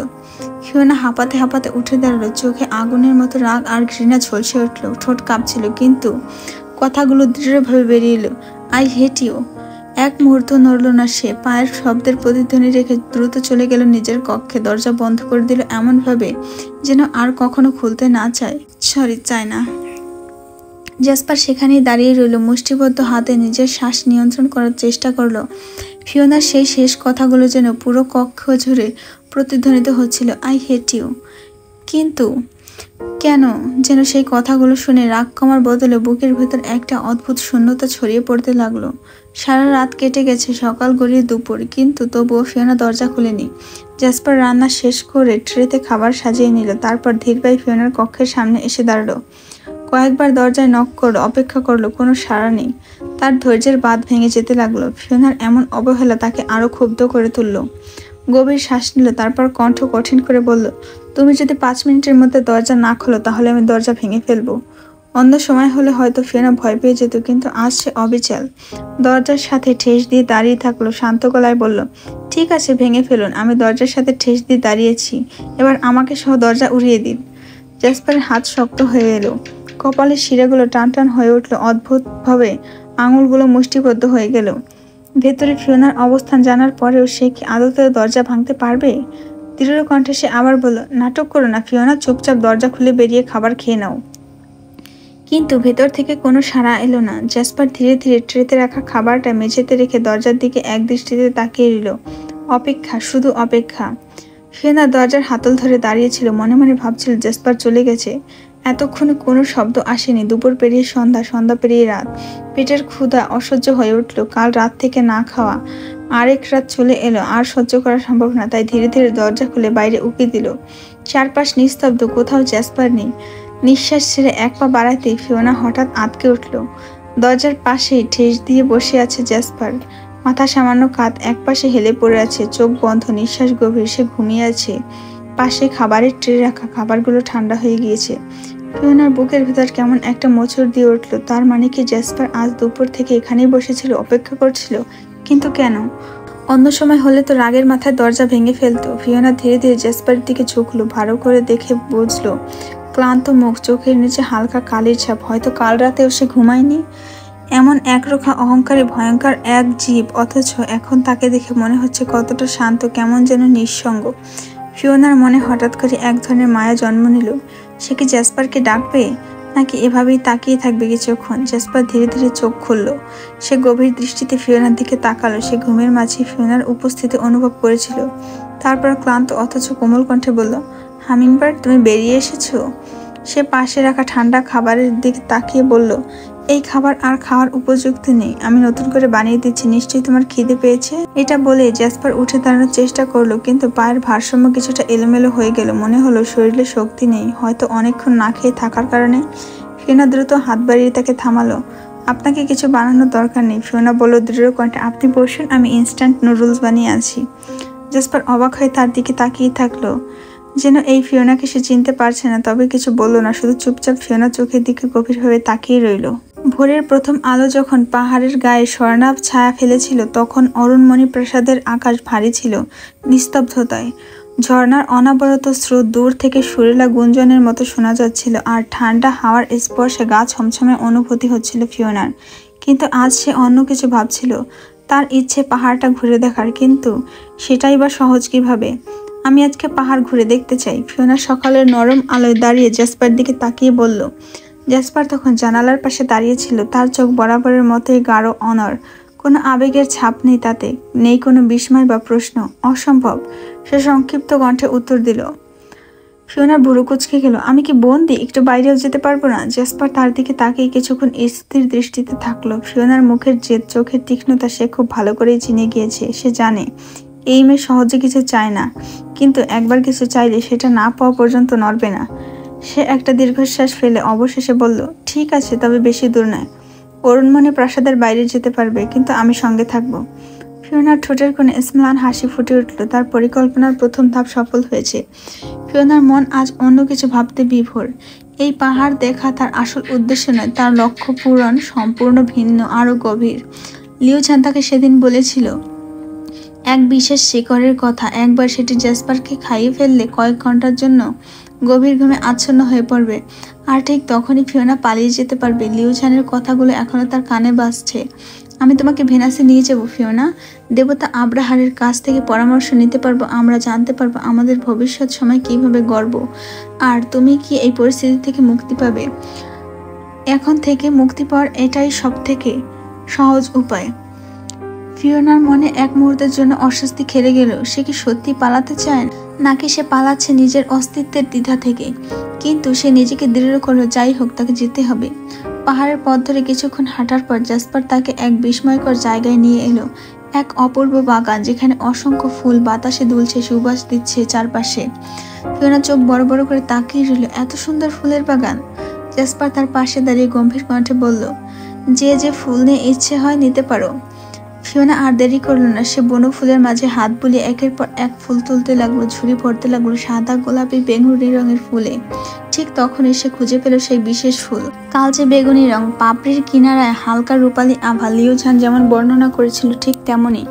[SPEAKER 1] ফিওনা হাঁপাতে হাঁপাতে উঠে দাঁড়ালো, চোখে আগুনের মতো রাগ আর ঘৃণা ঝলসে উঠল, ঠোঁট কাঁপছিল, কিন্তু কথাগুলো দৃঢ়ভাবে বেরিয়ে এলো, আই হেট ইউ। এক মুহূর্ত নড়ল না সে। পায়ের শব্দের প্রতিধ্বনি রেখে দ্রুত চলে গেল নিজের কক্ষে। দরজা বন্ধ করে দিল এমনভাবে যেন আর কখনো খুলতে না চায় না। জ্যাসপার সেখানেই দাঁড়িয়ে রইল, মুষ্টিবদ্ধ হাতে নিজের শ্বাস নিয়ন্ত্রণ করার চেষ্টা করলো। ফিওনার সেই শেষ কথাগুলো যেন পুরো কক্ষ জুড়ে প্রতিধ্বনিত হচ্ছিল, আই হেট ইউ। কিন্তু কেন যেন সেই কথাগুলো শুনে রাগ কমার বদলে বুকের ভেতর একটা অদ্ভুত শূন্যতা ছড়িয়ে পড়তে লাগলো। সারা রাত কেটে গেছে, সকাল গড়িয়ে দুপুর, কিন্তু তবুও ফিওনা দরজা খুলেনি। জ্যাসপার রান্না শেষ করে ট্রেতে খাবার সাজিয়ে নিল, তারপর ধীর পায়ে ফিওনার কক্ষের সামনে এসে দাঁড়ালো। কয়েকবার দরজায় নক করলো, অপেক্ষা করলো, কোনো সাড়া নেই। তার ধৈর্যের বাঁধ ভেঙে যেতে লাগলো। ফিওনার এমন অবহেলা তাকে আরো ক্ষুব্ধ করে তুলল। গভীর শ্বাস নিল, তারপর কণ্ঠ কঠিন করে বলল, তুমি যদি 5 মিনিটের মধ্যে দরজা না খোলো তাহলে আমি দরজা ভেঙে ফেলবো। অন্য সময় হলে হয়তো ফিওনা ভয় পেয়ে যেত, কিন্তু আজ সে অবিচল। দরজার সাথে ঠেস দিয়ে দাঁড়িয়ে থাকলো, শান্ত গলায় বলল, ঠিক আছে, ভেঙে ফেলুন। আমি দরজার সাথে ঠেস দিয়ে দাঁড়িয়েছি, এবার আমাকে সহ দরজা উড়িয়ে দিন। জ্যাসপারের হাত শক্ত হয়ে এলো, কপালের শিরাগুলো টান টান হয়ে উঠল, অদ্ভুতভাবে আঙুলগুলো মুষ্টিবদ্ধ হয়ে গেল। ভেতরে ফিওনার অবস্থান জানার পরেও সে কি আদতে দরজা ভাঙতে পারবে? দৃঢ় কণ্ঠে সে আবার বলল, নাটক করো না ফিওনা, চুপচাপ দরজা খুলে বেরিয়ে খাবার খেয়ে নাও। কিন্তু ভেতর থেকে কোনো সাড়া এলো না। জ্যাসপার ধীরে ধীরে ট্রেতে রাখা খাবারটা মেঝেতে রেখে দরজার দিকে এক দৃষ্টিতে তাকিয়ে রইল। অপেক্ষা, শুধু অপেক্ষা। ফিওনা দরজার হাতল ধরে দাঁড়িয়েছিল, মনে মনে ভাবছিল জ্যাসপার চলে গেছে। এতক্ষণে কোনো শব্দ আসেনি। দুপুর পেরিয়ে সন্ধ্যা, সন্ধ্যা পেরিয়ে রাত। পেটের ক্ষুধা অসহ্য হয়ে উঠল। কাল রাত থেকে না খাওয়া, আরেক রাত চলে এলো, আর সহ্য করা সম্ভব না। তাই ধীরে ধীরে দরজা খুলে বাইরে উকি দিল। চারপাশ নিস্তব্ধ, কোথাও জ্যাসপার নেই। নিঃশ্বাস ছেড়ে এক পা বাড়াতেই ফিওনা হঠাৎ আঁতকে উঠল। দরজার পাশেই ঠেস দিয়ে বসে আছে জ্যাসপার। মাথা সামান্য কাত, এক পাশে হেলে পড়ে আছে, চোখ বন্ধ, নিঃশ্বাস গভীর। সে ঘুমিয়ে আছে। পাশে খাবারের ট্রে রাখা, খাবারগুলো ঠান্ডা হয়ে গিয়েছে। ফিওনার বুকের ভেতর কেমন একটা মোচড় দিয়ে উঠল। তার মানে কি জ্যাসপার আজ দুপুর থেকে এখানেই বসেছিল, অপেক্ষা করছিল? কিন্তু কেন? অন্য সময় হলে তো রাগের মাথায় দরজা ভেঙে ফেলতো। ফিওনা ধীরে ধীরে জ্যাসপারের দিকে ঝুঁকলো, ভালো করে দেখে বুঝলো ক্লান্ত মুখ, চোখের নিচে হালকা কালির ছাপ। হয়তো কাল রাতেও সে ঘুমায়নি। এমন একরোখা অহংকারী ভয়ঙ্কর এক জীব, অথচ এখন তাকে দেখে মনে হচ্ছে কতটা শান্ত, কেমন যেন নিঃসঙ্গ। ফিওনার মনে হঠাৎ করে এক ধরনের মায়া জন্ম নিল। সে কি জ্যাসপারকে ডাকবে, নাকি এভাবেই তাকিয়ে থাকবে কিছুক্ষণ? জ্যাসপার ধীরে ধীরে চোখ খুলল। সে গভীর দৃষ্টিতে ফিওনার দিকে তাকালো। সে ঘুমের মাঝে ফিওনার উপস্থিতি অনুভব করেছিল। তারপর ক্লান্ত অথচ কোমল কণ্ঠে বলল, হামিংবার্ড, তুমি বেরিয়ে এসেছো? সে পাশে রাখা ঠান্ডা খাবারের দিকে তাকিয়ে বলল, এই খাবার আর খাওয়ার উপযুক্ত নেই, আমি নতুন করে বানিয়ে দিচ্ছি, নিশ্চয়ই তোমার খিদে পেয়েছে। এটা বলে জ্যাসপার উঠে দাঁড়ানোর চেষ্টা করলো, কিন্তু পায়ের ভারসাম্য কিছুটা এলোমেলো হয়ে গেল। মনে হলো শরীরে শক্তি নেই, হয়তো অনেকক্ষণ না খেয়ে থাকার কারণে। ফিওনা দ্রুত হাত বাড়িয়ে তাকে থামালো। আপনাকে কিছু বানানোর দরকার নেই, ফিওনা বলল দৃঢ় কণ্ঠে। আপনি বসুন, আমি ইনস্ট্যান্ট নুডলস বানিয়ে আছি। জাসপার অবাক হয়ে তার দিকে তাকিয়ে থাকলো, যেন এই ফিওনাকে সে চিনতে পারছে না। তবে কিছু বলল না, শুধু চুপচাপ ফিওনার চোখের দিকে গভীরভাবে তাকিয়ে রইল। ভোরের প্রথম আলো যখন পাহাড়ের গায়ে স্বর্ণাভ ছায়া ফেলেছিল, তখন অরুণমণি প্রাসাদের আকাশ ভারী ছিল নিস্তব্ধতায়। ঝর্ণার অনাবরত স্রোত দূর থেকে সুরেলা গুঞ্জনের মতো শোনা যাচ্ছিল, আর ঠান্ডা হাওয়ার স্পর্শে গা ছমছমে অনুভূতি হচ্ছিল ফিওনার। কিন্তু আজ সে অন্য কিছু ভাবছিল। তার ইচ্ছে পাহাড়টা ঘুরে দেখার, কিন্তু সেটাই বা সহজ কিভাবে? আমি আজকে পাহাড় ঘুরে দেখতে চাই, ফিওনা সকালের নরম আলোয় দাঁড়িয়ে জাসপার দিকে তাকিয়ে বলল। জাসপার তখন জানালার পাশে দাঁড়িয়ে ছিল, তার চোখ বরাবরের মতোই গাঢ় অনর। কোনো আবেগের ছাপ নেই তাতে, নেই কোনো বিস্ময় বা প্রশ্ন। অসম্ভব, সে সংক্ষিপ্ত কণ্ঠে উত্তর দিল। ফিওনার ভুরু কুঁচকে গেল। আমি কি বন্দি? একটু বাইরেও যেতে পারবো না? জাসপার তার দিকে তাকিয়ে কিছুক্ষণ স্থির দৃষ্টিতে থাকলো। ফিওনার মুখের জেদ, চোখের তীক্ষ্ণতা সে খুব ভালো করেই চিনে গিয়েছে। সে জানে এই মেয়ে সহজে কিছু চায় না, কিন্তু একবার কিছু চাইলে সেটা না পাওয়া পর্যন্ত নড়বে না। সে একটা দীর্ঘশ্বাস ফেলে অবশেষে বলল, ঠিক আছে, তবে বেশি দূর নয়। অরুণমণি প্রাসাদের বাইরে যেতে পারবে, কিন্তু আমি সঙ্গে থাকবো। ফিওনার ঠোঁটের কোণে স্ম্লান হাসি ফুটে উঠল। তার পরিকল্পনার প্রথম ধাপ সফল হয়েছে। ফিওনার মন আজ অন্য কিছু ভাবতে বিভোর। এই পাহাড় দেখা তার আসল উদ্দেশ্য নয়, তার লক্ষ্য পূরণ সম্পূর্ণ ভিন্ন, আরো গভীর। লিউ ঝান তাকে সেদিন বলেছিল এক বিশেষ শিকড়ের কথা। একবার সেটি জাসপারকে খাইয়ে ফেললে কয়েক ঘন্টার জন্য গভীর ঘুমে আচ্ছন্ন হয়ে পড়বে, আর ঠিক তখনই ফিওনা পালিয়ে যেতে পারবে। লিউ ঝানের কথাগুলো এখনো তার কানে বাজছে। আমি তোমাকে ভেনাসে নিয়ে যাব ফিওনা, দেবতা আব্রাহারের কাছ থেকে পরামর্শ নিতে পারবো, আমরা জানতে পারবো আমাদের ভবিষ্যৎ সময় কিভাবে গড়ব। আর তুমি কি এই পরিস্থিতি থেকে মুক্তি পাবে। এখন থেকে মুক্তি পাওয়ার এটাই সব থেকে সহজ উপায়। ফিওনার মনে এক মুহূর্তের জন্য অস্বস্তি খেলে গেল। সে কি সত্যি পালাতে চায়, নাকি সে পালাচ্ছে নিজের অস্তিত্বের দ্বিধা থেকে? কিন্তু সে নিজেকে দৃঢ় করলো, যাই হোক তাকে যেতে হবে। পাহাড়ের পথ ধরে কিছুক্ষণ হাঁটার পর জাসপার তাকে এক বিস্ময়কর জায়গায় নিয়ে এলো। এক অপূর্ব বাগান, যেখানে অসংখ্য ফুল বাতাসে দুলছে, সুবাস দিচ্ছে চারপাশে। ফিওনা চোখ বড় বড় করে তাকিয়ে রইল। এত সুন্দর ফুলের বাগান! জাসপার তার পাশে দাঁড়িয়ে গম্ভীর কণ্ঠে বলল, যে যে ফুল নিয়ে ইচ্ছে হয় নিতে পারো। ফিওনা আর দেরি করলো না। সে বনো ফুলের মাঝে হাত বুলিয়ে একের পর এক ফুল তুলতে লাগলো। ঝুড়ি ভরতে লাগলো সাদা, গোলাপি, বেগুনি রঙের ফুলে। ঠিক তখনই সে খুঁজে পেল সেই বিশেষ ফুল। কালচে বেগুনি রং, পাপড়ির কিনারায় হালকা রূপালী আভা। লিউ ঝান যেমন বর্ণনা করেছিল ঠিক তেমনই।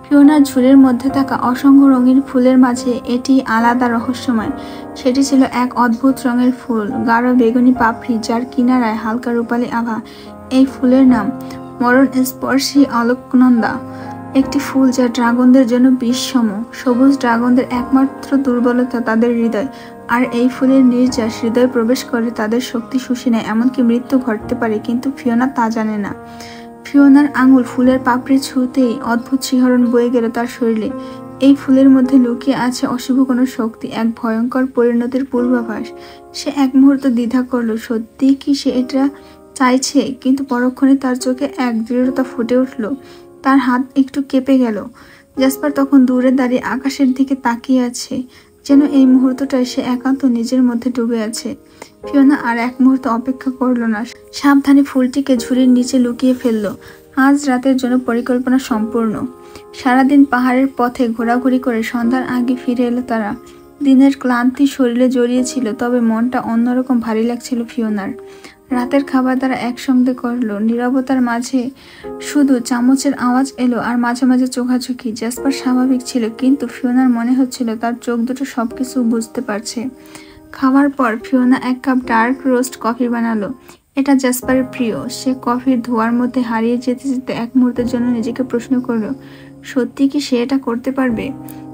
[SPEAKER 1] ফিওনার ঝুড়ির মধ্যে থাকা অসংখ্য রঙিন ফুলের মাঝে এটি আলাদা রহস্যময়। সেটি ছিল এক অদ্ভুত রঙের ফুল, গাঢ় বেগুনি পাপড়ি, যার কিনারায় হালকা রূপালী আভা। এই ফুলের নাম মরণ স্পর্শী আলোকনন্দা, একটি ফুল যা ড্রাগনদের জন্য বিষসম। সবুজ ড্রাগনদের একমাত্র দুর্বলতা তাদের হৃদয়, আর এই ফুলের নির্যাস হৃদয়ে প্রবেশ করে তাদের শক্তি শুষে নেয়, এমনকি মৃত্যু ঘটতে পারে। কিন্তু ফিওনা তা জানে না। ফিওনার আঙুল ফুলের পাপড়ি ছুঁতেই অদ্ভুত শিহরণ বয়ে গেল তার শরীরে। এই ফুলের মধ্যে লুকিয়ে আছে অশুভ কোনো শক্তি, এক ভয়ঙ্কর পরিণতির পূর্বাভাস। সে এক মুহূর্ত দ্বিধা করলো, সত্যি কি সে এটা চাইছে? কিন্তু পরক্ষণে তার চোখে এক দৃঢ়তা ফুটে উঠল। তার হাত একটু কেঁপে গেল। জাসপার তখন দূরে দাঁড়িয়ে আকাশের দিকে তাকিয়ে আছে, যেন এই মুহূর্তটায় সে একান্ত নিজের মধ্যে ডুবে আছে। ফিওনা আর এক মুহূর্ত অপেক্ষা করলো না। সাবধানে ফুলটিকে ঝুড়ির নিচে লুকিয়ে ফেললো। আজ রাতের জন্য পরিকল্পনা সম্পূর্ণ। সারাদিন পাহাড়ের পথে ঘোরাঘুরি করে সন্ধ্যার আগে ফিরে এলো তারা। দিনের ক্লান্তি শরীরে জড়িয়েছিল, তবে মনটা অন্যরকম ভারী লাগছিল ফিওনার। রাতের খাবার তারা একসঙ্গে করলো। নীরবতার মাঝে শুধু চামচের আওয়াজ এলো, আর মাঝে মাঝে চোখাচোখি। জাসপার স্বাভাবিক ছিল, কিন্তু ফিওনার মনে হচ্ছিল তার চোখ দুটো সবকিছু বুঝতে পারছে। খাওয়ার পর ফিওনা এক কাপ ডার্ক রোস্ট কফি বানালো। এটা জাসপারের প্রিয়। সে কফির ধোঁয়ার মধ্যে হারিয়ে যেতে যেতে এক মুহূর্তের জন্য নিজেকে প্রশ্ন করলো, সত্যি কি সে এটা করতে পারবে?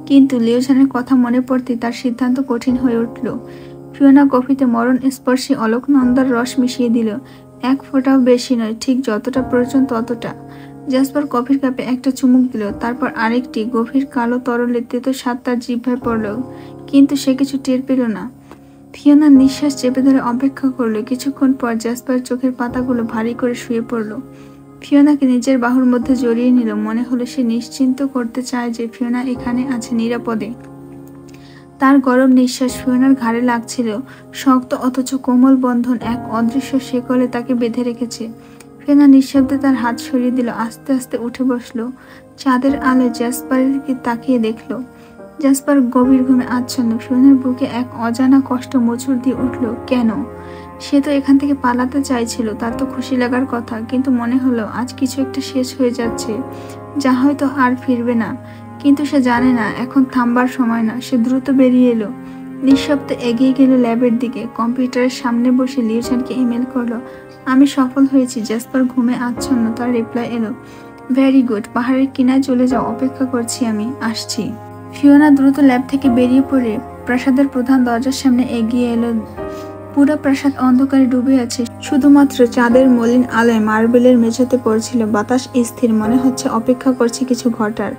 [SPEAKER 1] কিন্তু লিউ ঝানের কথা মনে পড়তে তার সিদ্ধান্ত কঠিন হয়ে উঠল। ফিওনা কফিতে মরণ স্পর্শী অলোকনন্দার রস মিশিয়ে দিল। এক ফোঁটাও বেশি নয়, ঠিক যতটা প্রয়োজন ততটা। জাসপার কফির কাপে একটা চুমুক দিল, তারপর আরেকটি। গভীর কালো তরলে তেতো স্বাদ তার জিহ্বায় পড়ল, কিন্তু সে কিছু টের পেল না। ফিওনা নিঃশ্বাস চেপে ধরে অপেক্ষা করলো। কিছুক্ষণ পর জাসপার চোখের পাতাগুলো ভারী করে শুয়ে পড়ল। ফিওনাকে নিজের বাহুর মধ্যে জড়িয়ে নিল। মনে হলো সে নিশ্চিন্ত করতে চায় যে ফিওনা এখানে আছে নিরাপদে। তার গরম নিঃশ্বাস ফিওনার ঘাড়ে লাগছিল। শক্ত অথচ কোমল বন্ধন এক অদৃশ্য শেকলে তাকে বেঁধে রেখেছে। ফিওনা নিঃশব্দে তার হাত সরিয়ে দিল। আস্তে আস্তে উঠে বসলো। চাঁদের আলোয় জ্যাসপারের দিকে তাকিয়ে দেখলো। জ্যাসপার গভীর ঘুমে আচ্ছন্ন। ফিওনার বুকে এক অজানা কষ্ট মোচড় দিয়ে উঠল। কেন? সে তো এখান থেকে পালাতে চাইছিল, তার তো খুশি লাগার কথা, কিন্তু মনে হলো আজ কিছু একটা শেষ হয়ে যাচ্ছে, যা হয়তো আর ফিরবে না। কিন্তু সে জানে না এখন থামবার সময় না। সে দ্রুত বেরিয়ে এলো, নিঃশব্দে এগিয়ে গেল ল্যাবের দিকে। কম্পিউটারের সামনে বসে লিওজানকে ইমেল করলো। আমি সফল হয়েছি। জ্যাসপার ঘুমে আচ্ছন্ন। তার রিপ্লাই এলো, ভেরি গুড, পাহাড়ের কিনায় চলে যাও, অপেক্ষা করছি, আমি আসছি। ফিওনা দ্রুত ল্যাব থেকে বেরিয়ে পড়ে প্রাসাদের প্রধান দরজার সামনে এগিয়ে এলো। পুরো প্রাসাদ অন্ধকারে ডুবে আছে। শুধুমাত্র চাঁদের মলিন আলোয় মার্বেলের মেঝেতে পড়ছিল। বাতাস স্থির, মনে হচ্ছে অপেক্ষা করছে কিছু ঘটার।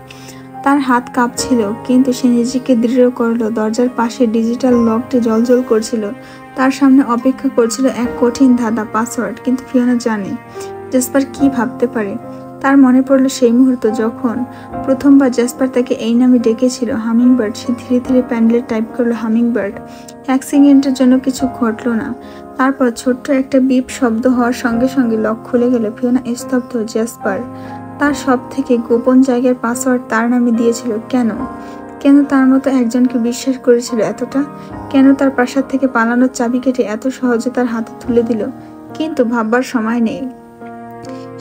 [SPEAKER 1] তার হাত কাঁপছিল, কিন্তু সে নিজেকে দৃঢ় করলো। দরজার পাশে ডিজিটাল লকটি জ্বলজ্বল করছিল। তার সামনে অপেক্ষা করছিল এক কঠিন ধাঁধা, পাসওয়ার্ড। কিন্তু ফিওনা জানে জ্যাসপার কি ভাবতে পারে। তার মনে পড়ল সেই মুহূর্ত যখন প্রথমবার জ্যাসপার তাকে এই নামে ডেকেছিল, হামিংবার্ড। সে ধীরে ধীরে প্যানেলে টাইপ করলো হামিংবার্ড। এক সেকেন্ডের জন্য কিছু ঘটলো না। তারপর ছোট্ট একটা বিপ শব্দ হওয়ার সঙ্গে সঙ্গে লক খুলে গেল। ফিওনা স্তব্ধ। জ্যাসপার তার সব থেকে গোপন জায়গার পাসওয়ার্ড তার নামে দিয়েছিল। কেন? কেন তার মতো একজনকে বিশ্বাস করেছিল এতটা? কেন তার প্রাসাদ থেকে পালানোর চাবি কেটে এত সহজে তার হাতে তুলে দিল? কিন্তু ভাববার সময় নেই।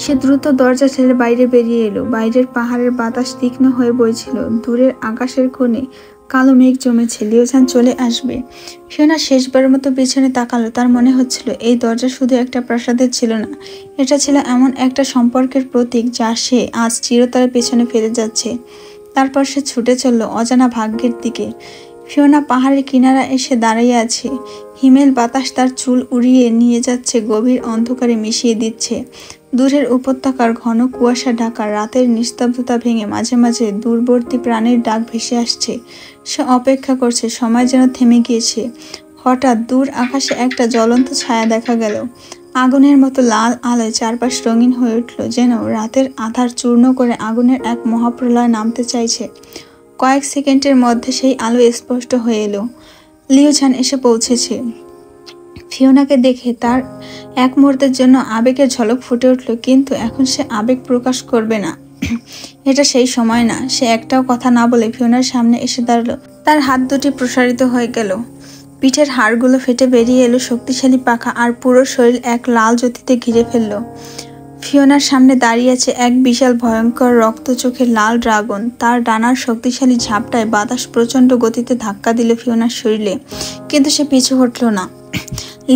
[SPEAKER 1] সে দ্রুত দরজা ঠেলে বাইরে বেরিয়ে এলো। বাইরের পাহাড়ের বাতাস তীক্ষ্ণ হয়ে বইছিল। দূরের আকাশের কোণে কালো মেঘ জমেছে। লিওজান চলে আসবে। ফিওনা শেষবারের মতো পিছনে তাকালো। তার মনে হচ্ছিল এই দরজা শুধু একটা প্রাসাদের ছিল না, এটা ছিল এমন একটা সম্পর্কের প্রতীক যা সে আজ চিরতরে পেছনে ফেলে যাচ্ছে। তারপর সে ছুটে চলল অজানা ভাগ্যের দিকে। ফিওনা পাহাড়ের কিনারা এসে দাঁড়িয়ে আছে। হিমেল বাতাস তার চুল উড়িয়ে নিয়ে যাচ্ছে, গভীর অন্ধকারে মিশিয়ে দিচ্ছে। দূরের উপত্যকার ঘন কুয়াশা ঢাকা রাতের নিস্তব্ধতা ভেঙে মাঝে মাঝে দূরবর্তী প্রাণীর ডাক ভেসে আসছে। সে অপেক্ষা করছে, সময় যেন থেমে গিয়েছে। হঠাৎ দূর আকাশে একটা জ্বলন্ত ছায়া দেখা গেল। আগুনের মতো লাল আলোয় চারপাশ রঙিন হয়ে উঠল, যেন রাতের আধার চূর্ণ করে আগুনের এক মহাপ্রলয় নামতে চাইছে। কয়েক সেকেন্ডের মধ্যে সেই আলো স্পষ্ট হয়ে এলো। লিওজান এসে পৌঁছেছে। ফিওনাকে দেখে তার এক মুহূর্তের জন্য আবেগের ঝলক ফুটে উঠল, কিন্তু এখন সে আবেগ প্রকাশ করবে না। এটা সেই সময় না। সে একটাও কথা না বলে ফিওনার সামনে এসে দাঁড়ালো। তার হাত দুটি প্রসারিত হয়ে গেল। পিঠের হাড়গুলো ফেটে বেরিয়ে এলো শক্তিশালী পাখা, আর পুরো শরীর এক লাল জ্যোতিতে ঘিরে ফেলল। ফিওনার সামনে দাঁড়িয়ে আছে এক বিশাল ভয়ঙ্কর রক্ত চোখের লাল ড্রাগন। তার ডানার শক্তিশালী ঝাপটায় বাতাস প্রচণ্ড গতিতে ধাক্কা দিল ফিওনার শরীরে, কিন্তু সে পিছু হটল না।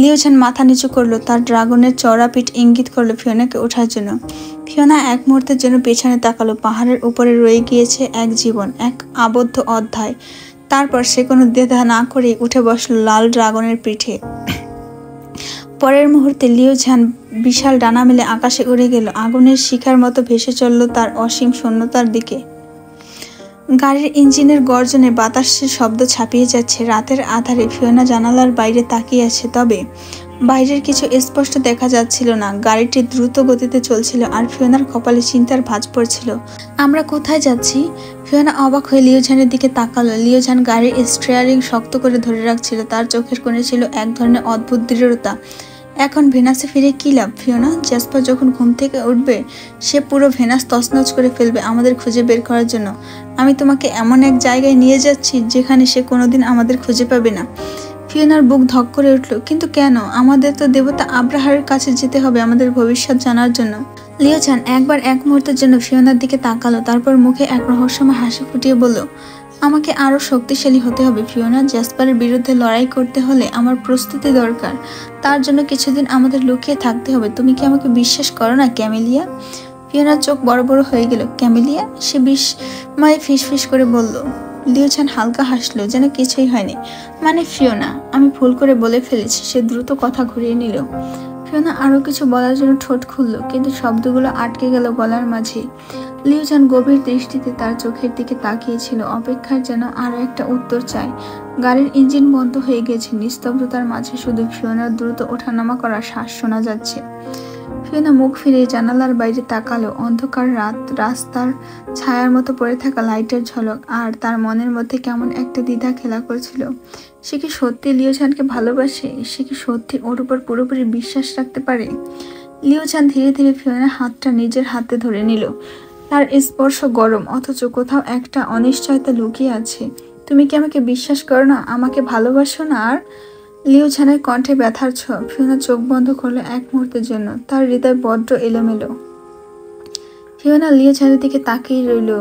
[SPEAKER 1] লিওজান মাথা নিচু করলো। তার ড্রাগনের চওড়া পিঠ ইঙ্গিত করলো ফিওনাকে ওঠার জন্য। ফিওনা এক মুহূর্তের জন্য পেছনে তাকালো। পাহাড়ের উপরে রয়ে গিয়েছে এক জীবন, এক আবদ্ধ অধ্যায়। তারপর সে কোনো দ্বিধা না করে উঠে বসলো লাল ড্রাগনের পিঠে। পরের মুহূর্তে লিওজান বিশাল ডানা মেলে আকাশে উড়ে গেল, আগুনের শিখার মতো ভেসে চলল তার অসীম শূন্যতার দিকে। গাড়ির ইঞ্জিনের গর্জনে বাতাসের শব্দ ছাপিয়ে যাচ্ছে। রাতের আধারে ফিওনা জানালার বাইরে তাকিয়ে আছে, তবে বাইরের কিছু স্পষ্ট দেখা যাচ্ছিল না। গাড়িটি দ্রুত গতিতে চলছিল, আর ফিওনার কপালে চিন্তার ভাঁজ পড়ছিল। আমরা কোথায় যাচ্ছি? ফিওনা অবাক হয়ে লিওজানের দিকে তাকালো। লিওজান গাড়ির স্টিয়ারিং শক্ত করে ধরে রাখছিল। তার চোখের কোণে ছিল এক ধরনের অদ্ভুত দৃঢ়তা। এখন ভেনাসে ফিরে কি লাভ ফিওনা? জ্যাসপার যখন ঘুম থেকে উঠবে, সে পুরো ভেনাস তছনছ করে ফেলবে আমাদের খুঁজে বের করার জন্য। আমি তোমাকে এমন এক জায়গায় নিয়ে যাচ্ছি যেখানে সে কোনোদিন আমাদের খুঁজে পাবে না। ফিওনার বুক ধক করে উঠল। কিন্তু কেন? আমাদের তো দেবতা আব্রাহারের কাছে যেতে হবে আমাদের ভবিষ্যৎ জানার জন্য। লিওজান একবার এক মুহূর্তের জন্য ফিওনার দিকে তাকালো, তারপর মুখে এক রহস্যময় হাসি ফুটিয়ে বলল, আমাকে আরো শক্তিশালী হতে হবে ফিওনা। জ্যাসপারের বিরুদ্ধে লড়াই করতে হলে আমার প্রস্তুতি দরকার। তার জন্য কিছুদিন আমাদের লুকিয়ে থাকতে হবে। তুমি কি আমাকে বিশ্বাস করো না ক্যামেলিয়া? ফিওনার চোখ বড় বড় হয়ে গেল। ক্যামেলিয়া? সে বিস্ময়ে ফিসফিস করে বলল। লিওজান হালকা হাসলো, যেন কিছুই হয়নি। মানে ফিওনা, আমি ভুল করে বলে ফেলেছি। সে দ্রুত কথা ঘুরিয়ে নিল। ফিওনা আরো কিছু বলার জন্য ঠোঁট খুলল, কিন্তু শব্দগুলো আটকে গেল গলার মাঝে। লিওজান গভীর দৃষ্টিতে তার চোখের দিকে তাকিয়েছিল, অপেক্ষার যেন আরো একটা উত্তর চায়। গাড়ির ইঞ্জিন বন্ধ হয়ে গেছে। নিস্তব্ধতার মাঝে শুধু ফিওনার দ্রুত ওঠানামা করা শ্বাস শোনা যাচ্ছে। ফিওনা মুখ ফিরে জানালার বাইরে তাকালো। অন্ধকার রাত, রাস্তার ছায়ার মতো পড়ে থাকা লাইটের ঝলক, আর তার মনের মধ্যে কেমন একটা দ্বিধা খেলা করছিল। সে কি সত্যি লিওঝানকে ভালোবাসে? সে কি সত্যি ওর উপর পুরোপুরি বিশ্বাস রাখতে পারে? লিওঝান ধীরে ধীরে ফিওনার হাতটা নিজের হাতে ধরে নিল। তার স্পর্শ গরম, অথচ কোথাও একটা অনিশ্চয়তা লুকিয়ে আছে। তুমি কি আমাকে বিশ্বাস করো না? আমাকে ভালোবাসো না? আর লিওঝানের কণ্ঠে ব্যথার ছোঁয়া। ফিওনা চোখ বন্ধ করলো এক মুহূর্তের জন্য। তার হৃদয় বড্ড এলোমেলো। ফিওনা লিওঝানের দিকে তাকিয়ে রইল।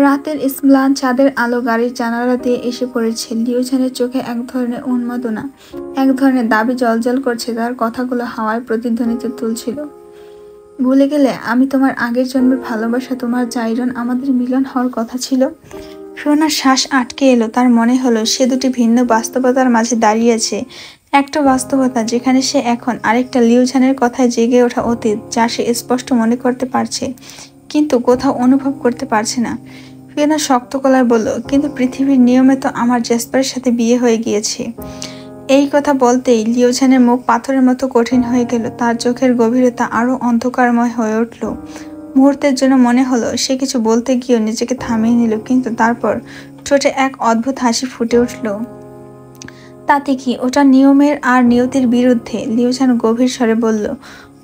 [SPEAKER 1] রাতের ম্লান চাঁদের আলো গাড়ির জানালা দিয়ে এসে পড়েছে। লিওঝানের চোখে এক ধরনের উন্মাদনা, এক ধরনের দাবি জ্বলজ্বল করছে। তার কথাগুলো হাওয়ায় প্রতিধ্বনিত তুলছিল। ভুলে গেলে আমি তোমার আগের জন্মের ভালোবাসা, তোমার জাইরন, আমাদের মিলন হওয়ার কথা ছিল। ফিওনার শ্বাস আটকে এলো। তার মনে হলো সে দুটি ভিন্ন বাস্তবতার মাঝে দাঁড়িয়েছে। একটা বাস্তবতা যেখানে সে এখন আরেকটা লিওঝানের কথায় জেগে ওঠা অতীত, যা সে স্পষ্ট মনে করতে পারছে কিন্তু কোথাও অনুভব করতে পারছে না। ফিওনা শক্ত গলায় বলল, কিন্তু পৃথিবীর নিয়মে তো আমার জেসপারের সাথে বিয়ে হয়ে গিয়েছে। এই কথা বলতেই লিওঝানের মুখ পাথরের মতো কঠিন হয়ে গেল। তার চোখের গভীরতা আরো অন্ধকারময় হয়ে উঠল। মুহূর্তের জন্য মনে হলো সে কিছু বলতে গিয়েও নিজেকে থামিয়ে নিল, কিন্তু তারপর ঠোঁটে এক অদ্ভুত হাসি ফুটে উঠল। তাতে কি? ওটা নিয়মের আর নিয়তির বিরুদ্ধে। লিওঝান গভীর স্বরে বলল,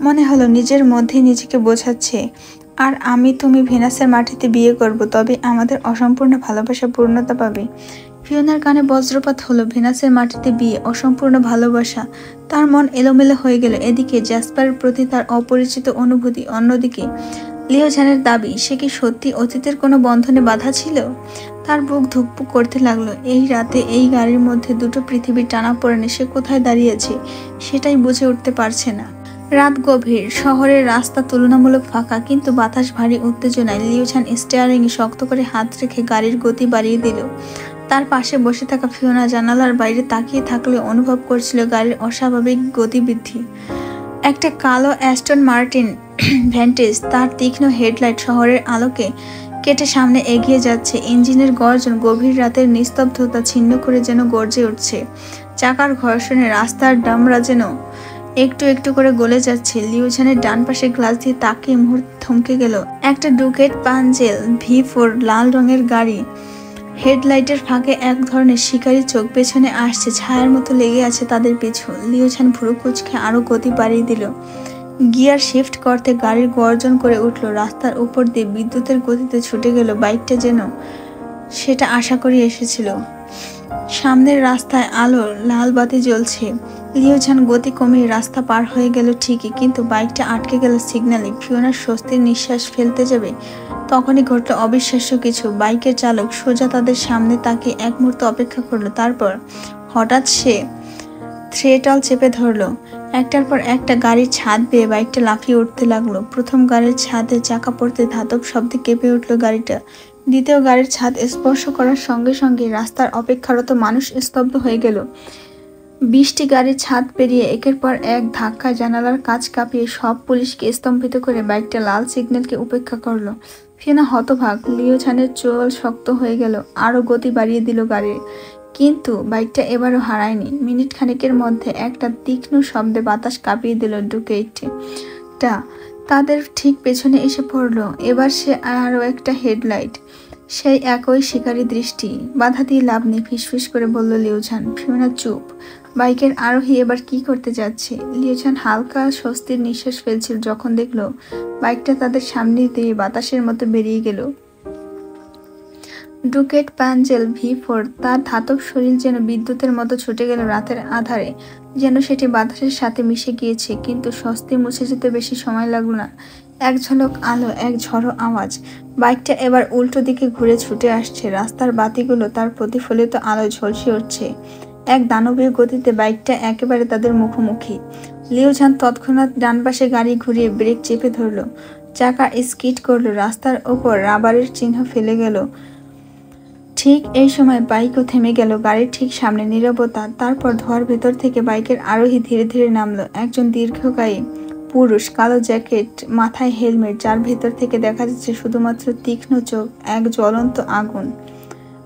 [SPEAKER 1] মনে হলো নিজের মধ্যেই নিজেকে বোঝাচ্ছে। আর তুমি ভেনাসের মাটিতে বিয়ে করব, তবে আমাদের অসম্পূর্ণ ভালোবাসা পূর্ণতা পাবে। ফিওনার কানে বজ্রপাত হলো। ভেনাসের মাটিতে বিয়ে, অসম্পূর্ণ ভালোবাসা। তার মন এলোমেলো হয়ে গেল। এদিকে জ্যাসপারের প্রতি তার অপরিচিত অনুভূতি, অন্যদিকে লিওঝানের দাবি। সে কি সত্যি অতীতের কোনো বন্ধনে বাধা ছিল? তার বুক ধুকপুক করতে লাগলো। এই রাতে, এই গাড়ির মধ্যে দুটো পৃথিবীর টানাপোড়েনে সে কোথায় দাঁড়িয়েছে সেটাই বুঝে উঠতে পারছে না। রাত গভীর, শহরের রাস্তা তুলনামূলক ফাঁকা, কিন্তু বাতাস ভারী উত্তেজনায়। লিওঝান স্টিয়ারিংয়ে শক্ত করে হাত রেখে গাড়ির গতি বাড়িয়ে দিল। তার পাশে বসে থাকা ফিওনা জানালার বাইরে তাকিয়ে থাকলেও অনুভব করছিল গাড়ির অস্বাভাবিক গতিবৃদ্ধি। একটা কালো অ্যাস্টন মার্টিন ভ্যান্টেজ, তার তীক্ষ্ণ হেডলাইট শহরের আলোকে কেটে সামনে এগিয়ে যাচ্ছে। ইঞ্জিনের গর্জন গভীর রাতের নিস্তব্ধতা ছিন্ন করে যেন গর্জে উঠছে। চাকার ঘর্ষণে রাস্তার ডামরা যেন একটু একটু করে গলে যাচ্ছে। লিওঝানের ডান পাশে গ্লাস দিয়ে তাকিয়ে মুহূর্তে থমকে গেল। একটা ডুকেট পাঞ্জেল V4 লাল রঙের গাড়ি। হেডলাইটের ফাঁকে এক ধরনের শিকারী চোখ পেছনে আসছে, ছায়ার মতো লেগে আছে তাদের পিছু। লিওঝান ভুরু কুঁচকে আরো গতি বাড়িয়ে দিল। গিয়ার শিফট করতে গাড়ির গর্জন করে উঠল। রাস্তার উপর দিয়ে বিদ্যুতের গতিতে ছুটে গেল বাইকটা, যেন সেটা আশা করে এসেছিল। সামনের রাস্তায় আলো, লাল বাতি জ্বলছে। লিওঝান গতি কমিয়ে রাস্তা পার হয়ে গেল ঠিকই, কিন্তু বাইকটা আটকে গেল সিগন্যালে। ফিওনার স্বস্তির নিঃশ্বাস ফেলতে যাবে, তখনই ঘটল অবিশ্বাস্য কিছু। বাইকের চালক সোজা তাদের সামনে তাকিয়ে এক মুহূর্ত অপেক্ষা করলো। তারপর হঠাৎ সে থ্রেটল চেপে ধরলো। একটার পর একটা গাড়ির ছাদ বেয়ে বাইকটা লাফিয়ে উঠতে লাগলো। প্রথম গাড়ির ছাদে চাকা পড়তে ধাতব শব্দে কেঁপে উঠল গাড়িটা। দ্বিতীয় গাড়ির ছাদ স্পর্শ করার সঙ্গে সঙ্গে রাস্তার অপেক্ষারত মানুষ স্তব্ধ হয়ে গেল। 20টি গাড়ির ছাদ পেরিয়ে একের পর এক ধাক্কায় জানালার কাঁচ কাঁপিয়ে সব পুলিশকে স্তম্ভিত করে বাইকটা লাল সিগন্যালকে উপেক্ষা করলো। ফিওনা হতভাগ। লিওঝানের চোয়াল শক্ত হয়ে গেল। আরো গতি বাড়িয়ে দিল গাড়ির, কিন্তু বাইকটা এবারও হারায়নি। মিনিট খানেকের মধ্যে একটা তীক্ষ্ণ শব্দে বাতাস কাঁপিয়ে দিল ডুকেটটা। তাদের ঠিক পেছনে এসে পড়লো। এবার সে আরো একটা হেডলাইট, সেই একই শিকারী দৃষ্টি। বাধা দিয়ে লাভ নেই, ফিসফিস করে বলল লিওঝান। ফিওনা চুপ। বাইকের আরোহী এবার কি করতে যাচ্ছে? লিওঝান হালকা স্বস্তির নিঃশ্বাস ফেলছিল যখন দেখলো বাইকটা তাদের সামনে দিয়ে বাতাসের মতো বেরিয়ে গেল। ডুকেট পাঞ্জেল V4, তার ধাতব শরীর যেন বিদ্যুতের মতো ছুটে গেল রাতের আধারে, যেন সেটি বাতাসের সাথে মিশে গিয়েছে। কিন্তু স্বস্তি মুছে যেতে বেশি সময় লাগলো না। এক ঝলক আলো, এক ঝড়ো আওয়াজ। বাইকটা এবার উল্টো দিকে ঘুরে ছুটে আসছে। রাস্তার বাতিগুলো তার প্রতিফলিত আলোয় ঝলসে উঠছে। এক দানবীয় গতিতে বাইকটা একেবারে তাদের মুখোমুখি। লিওঝান তৎক্ষণাৎ ডান পাশে গাড়ি ঘুরিয়ে ব্রেক চেপে ধরল। চাকা স্কিড করলো, রাস্তার ওপর রাবারের চিহ্ন ফেলে গেল। ঠিক এই সময় বাইকও থেমে গেল। গাড়ির ঠিক সামনে নীরবতা। তারপর ধোঁয়ার ভেতর থেকে বাইকের আরোহী ধীরে ধীরে নামলো। একজন দীর্ঘকায়ী পুরুষ, কালো জ্যাকেট, মাথায় হেলমেট, যার ভেতর থেকে দেখা যাচ্ছে শুধুমাত্র তীক্ষ্ণ চোখ, এক জ্বলন্ত আগুন।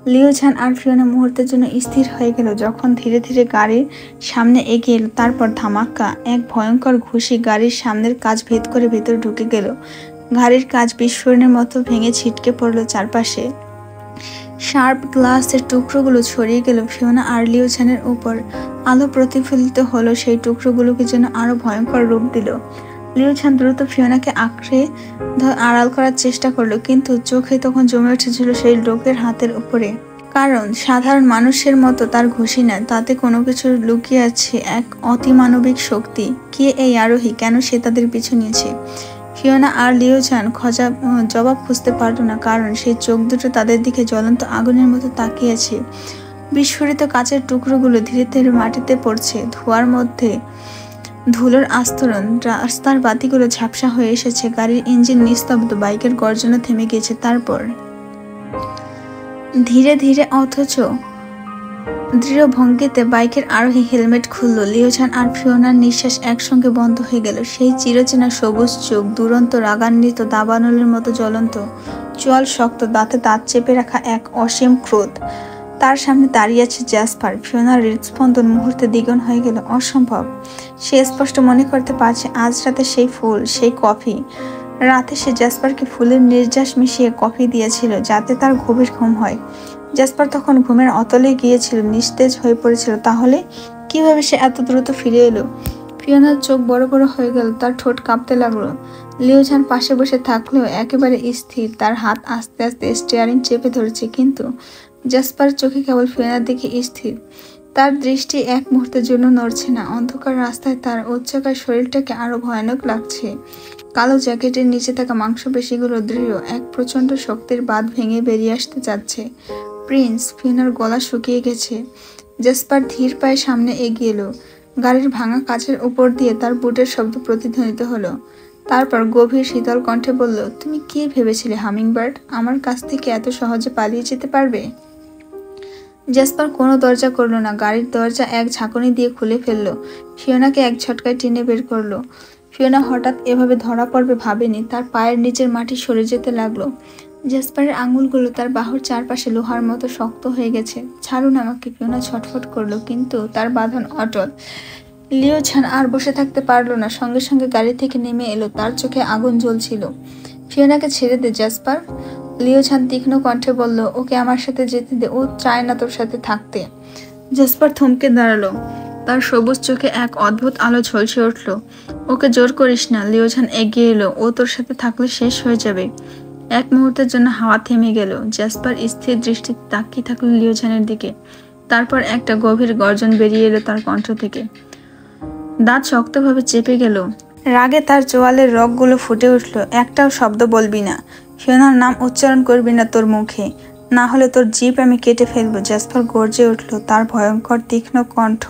[SPEAKER 1] লিওঝান আর ফিওনা মুহূর্তের জন্য স্থির হয়ে গেল যখন ধীরে ধীরে গাড়ির সামনে এগিয়ে এলো। তারপর ধামাক্কা, এক ভয়ঙ্কর ঘুষি গাড়ির সামনের কাঁচ ভেদ করে ভেতরে ঢুকে গেল। গাড়ির কাঁচ বিস্ফোরণের মতো ভেঙে ছিটকে পড়লো চারপাশে। শার্প গ্লাসের টুকরোগুলো ছড়িয়ে গেল ফিওনা আর লিওঝানের উপর। আলো প্রতিফলিত হলো সেই টুকরোগুলোকে যেন আরো ভয়ঙ্কর রূপ দিল। লিওঝান দ্রুত ফিওনাকে আঁকড়ে আড়াল করার চেষ্টা করলো, কিন্তু চোখে তখন জমে উঠেছিল সেই লোকের হাতের উপরে। কারণ সাধারণ মানুষের মতো তার ঘুষি না, তাতে কোনো কিছু লুকিয়ে আছে, এক অতিমানবিক শক্তি। কে এই আরোহী, কেন সে তাদের পিছু নিয়েছে? ফিওনা আর লিওঝান জবাব খুঁজতে পারল না, কারণ সেই চোখ দুটো তাদের দিকে জ্বলন্ত আগুনের মতো তাকিয়েছে। বিস্ফোরিত কাচের টুকরোগুলো ধীরে ধীরে মাটিতে পড়ছে, ধোঁয়ার মধ্যে ধুলোর আস্তরণ। রাস্তার বাতিগুলো ঝাপসা হয়ে এসেছে, গাড়ির ইঞ্জিন নিস্তব্ধ, বাইকের গর্জনও থেমে গেছে। তারপর ধীরে ধীরে অথচ দৃঢ় ভঙ্গিতে বাইকের আরোহী হেলমেট খুলল। লিওঝান আর ফিওনার নিঃশ্বাস একসঙ্গে বন্ধ হয়ে গেল। সেই চিরচেনা সবুজ চোখ, দুরন্ত রাগান্বিত, দাবানলের মতো জ্বলন্ত, চোয়াল শক্ত, দাঁতে দাঁত চেপে রাখা এক অসীম ক্রোধ। তার সামনে দাঁড়িয়ে আছে জ্যাসপার। ফিওনার হৃদস্পন্দন মুহূর্তে দ্বিগুণ হয়ে গেল। অসম্ভব। সে স্পষ্ট মনে করতে পারছে আজ রাতে সেই ফুল, সেই কফি। রাতে সে জ্যাসপারকে ফুলের নির্যাস মিশিয়ে কফি দিয়েছিল যাতে তার গভীর ঘুম হয়। জ্যাসপার তখন ঘুমের অতলে গিয়েছিল, নিস্তেজ হয়ে পড়েছিল। তাহলে কিভাবে সে এত দ্রুত ফিরে এলো? ফিওনার চোখ বড় বড় হয়ে গেল, তার ঠোঁট কাঁপতে লাগলো। লিওঝান পাশে বসে থাকলেও একেবারে স্থির, তার হাত আস্তে আস্তে স্টিয়ারিং চেপে ধরেছে, কিন্তু জ্যাসপার চোখে কেবল ফিওনার দিকে স্থির। তার দৃষ্টি এক মুহূর্তের জন্য নড়ছে না। অন্ধকার রাস্তায় তার উচ্চাকার শরীরটাকে আরো ভয়ানক লাগছে। কালো জ্যাকেটের নিচে থাকা মাংসপেশিগুলো দৃঢ়, এক প্রচন্ড শক্তির বাঁধ ভেঙে বেরিয়ে আসতে যাচ্ছে। প্রিন্স! ফিওনার গলা শুকিয়ে গেছে। জ্যাসপার ধীর পায়ে সামনে এগিয়ে এলো। গাড়ির ভাঙা কাচের উপর দিয়ে তার বুটের শব্দ প্রতিধ্বনিত হলো। তারপর গভীর শীতল কণ্ঠে বলল, তুমি কি ভেবেছিলে হামিংবার্ড? আমার কাছ থেকে এত সহজে পালিয়ে যেতে পারবে? জ্যাসপার কোনো দরজা করলো না, গাড়ির দরজা এক ঝাঁকুনি দিয়ে খুলে ফেললো। ফিওনাকে এক ঝটকায় টেনে বের করলো। ফিওনা হঠাৎ এভাবে ধরা পড়বে ভাবেনি। তার পায়ের নিচের মাটি সরে যেতে লাগলো। জ্যাসপারের আঙুলগুলো তার বাহুর চারপাশে লোহার মতো শক্ত হয়ে গেছে। ছাড়ুন আমাকে! ফিওনা ছটফট করলো, কিন্তু তার বাঁধন অটল। লিওঝান আর বসে থাকতে পারলো না, সঙ্গে সঙ্গে গাড়ি থেকে নেমে এলো। তার চোখে আগুন জ্বলছিল। ফিওনাকে ছেড়ে দে জ্যাসপার! লিওঝান তীক্ষ্ণ কণ্ঠে বলল, ওকে আমার সাথে যেতে দে, ও চায় না তোর সাথে থাকতে। জ্যাসপার থমকে দাঁড়ালো, তার সবুজ চোখে এক অদ্ভুত আলো ঝলসে উঠল। ওকে জোর করিস না। লিওঝান এগিয়ে এলো, ও তোর সাথে থাকলে শেষ হয়ে যাবে। এক মুহূর্তের জন্য হাওয়া থেমে গেল। জ্যাসপার স্থির দৃষ্টিতে তাকিয়ে থাকলো লিওঝানের দিকে। তারপর একটা গভীর গর্জন বেরিয়ে এলো তার কণ্ঠ থেকে। দাঁত শক্তভাবে চেপে গেল। রাগে তার চোয়ালের রগগুলো ফুটে উঠল। একটাও শব্দ বলবি না, ফিওনার নাম উচ্চারণ করবি না তোর মুখে, না হলে তোর জিভ আমি কেটে ফেলবো। জ্যাসপার গর্জে উঠল, তার ভয়ঙ্কর তীক্ষ্ণ কণ্ঠ,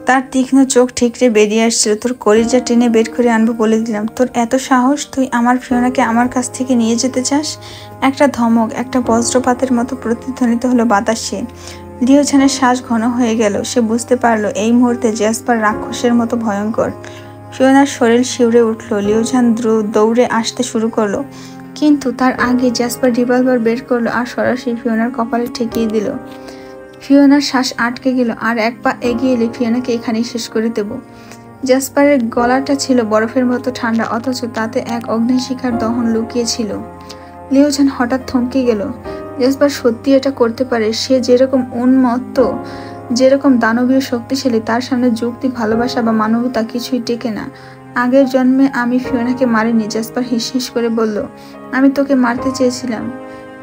[SPEAKER 1] তার তীক্ষ্ণ চোখ ঠিকরে বেরিয়ে আসছিল। তোর কলিজা টেনে বের করে আনবো বলে দিলাম। তোর এত সাহস, তুই আমার ফিওনাকে আমার কাছ থেকে নিয়ে যেতে চাস? একটা ধমক, একটা বজ্রপাতের মতো প্রতিধ্বনিত হলো বাতাসে। লিওঝানের শ্বাস ঘন হয়ে গেল। সে বুঝতে পারলো এই মুহূর্তে জ্যাসপার রাক্ষসের মতো ভয়ঙ্কর। ফিওনার শরীর শিউরে উঠল। লিওঝান দৌড়ে আসতে শুরু করলো, কিন্তু তার আগে জ্যাসপার রিভলভার বের করলো আর সরাসরি ফিওনার কপালে ঠেকিয়ে দিল। ফিওনার শ্বাস আটকে গেল। আর এক পা এগিয়ে এলে ফিওনাকে এখানেই শেষ করে দেব। জ্যাসপারের গলাটা ছিল বরফের মতো ঠান্ডা, অথচ তাতে এক অগ্নিশিখার দহন লুকিয়ে ছিল। লিওঝান হঠাৎ থমকে গেল। জ্যাসপার সত্যি এটা করতে পারে? সে যেরকম উন্মত্ত, যেরকম দানবীয় শক্তিশালী, তার সামনে যুক্তি, ভালোবাসা বা মানবতা কিছুই টেকে না। আগের জন্মে আমি ফিওনাকে মারিনি, জ্যাসপার হিস হিস করে বলল। আমি তোকে মারতে চেয়েছিলাম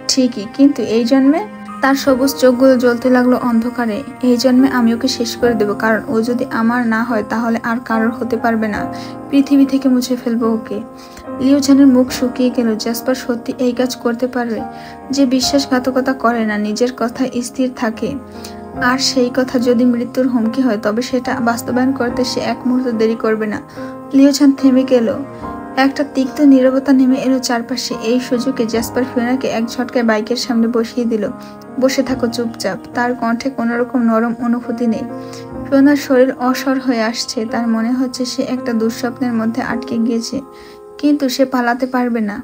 [SPEAKER 1] ঠিকই, কিন্তু এই জন্মে? তার সবুজ চোখগুলো জ্বলতে লাগলো অন্ধকারে। এই জন্মে আমি ওকে শেষ করে দেব, কারণ ও যদি আমার না হয় তাহলে আর কারোর হতে পারবে না। পৃথিবী থেকে মুছে ফেলবো ওকে। লিওঝানের মুখ শুকিয়ে গেল। জ্যাসপার সত্যি এই কাজ করতে পারবে? যে বিশ্বাসঘাতকতা করে না, নিজের কথায় স্থির থাকে, আর সেই কথা যদি মৃত্যুর হুমকি হয় তবে সেটা বাস্তবায়ন করতে সে এক মুহূর্ত দেরি করবে না। লিওঝান থেমে গেল। একটা তিক্ত নীরবতা নেমে এলো চারপাশে। এই সুযোগে জ্যাসপার ফিওনাকে এক ঝটকায় বাইকের সামনে বসিয়ে দিল। বসে থাকো চুপচাপ। তার কণ্ঠে কোনো রকম নরম অনুভূতি নেই। ফিওনার শরীর অসর হয়ে আসছে। তার মনে হচ্ছে সে একটা দুঃস্বপ্নের মধ্যে আটকে গিয়েছে, কিন্তু সে পালাতে পারবে না।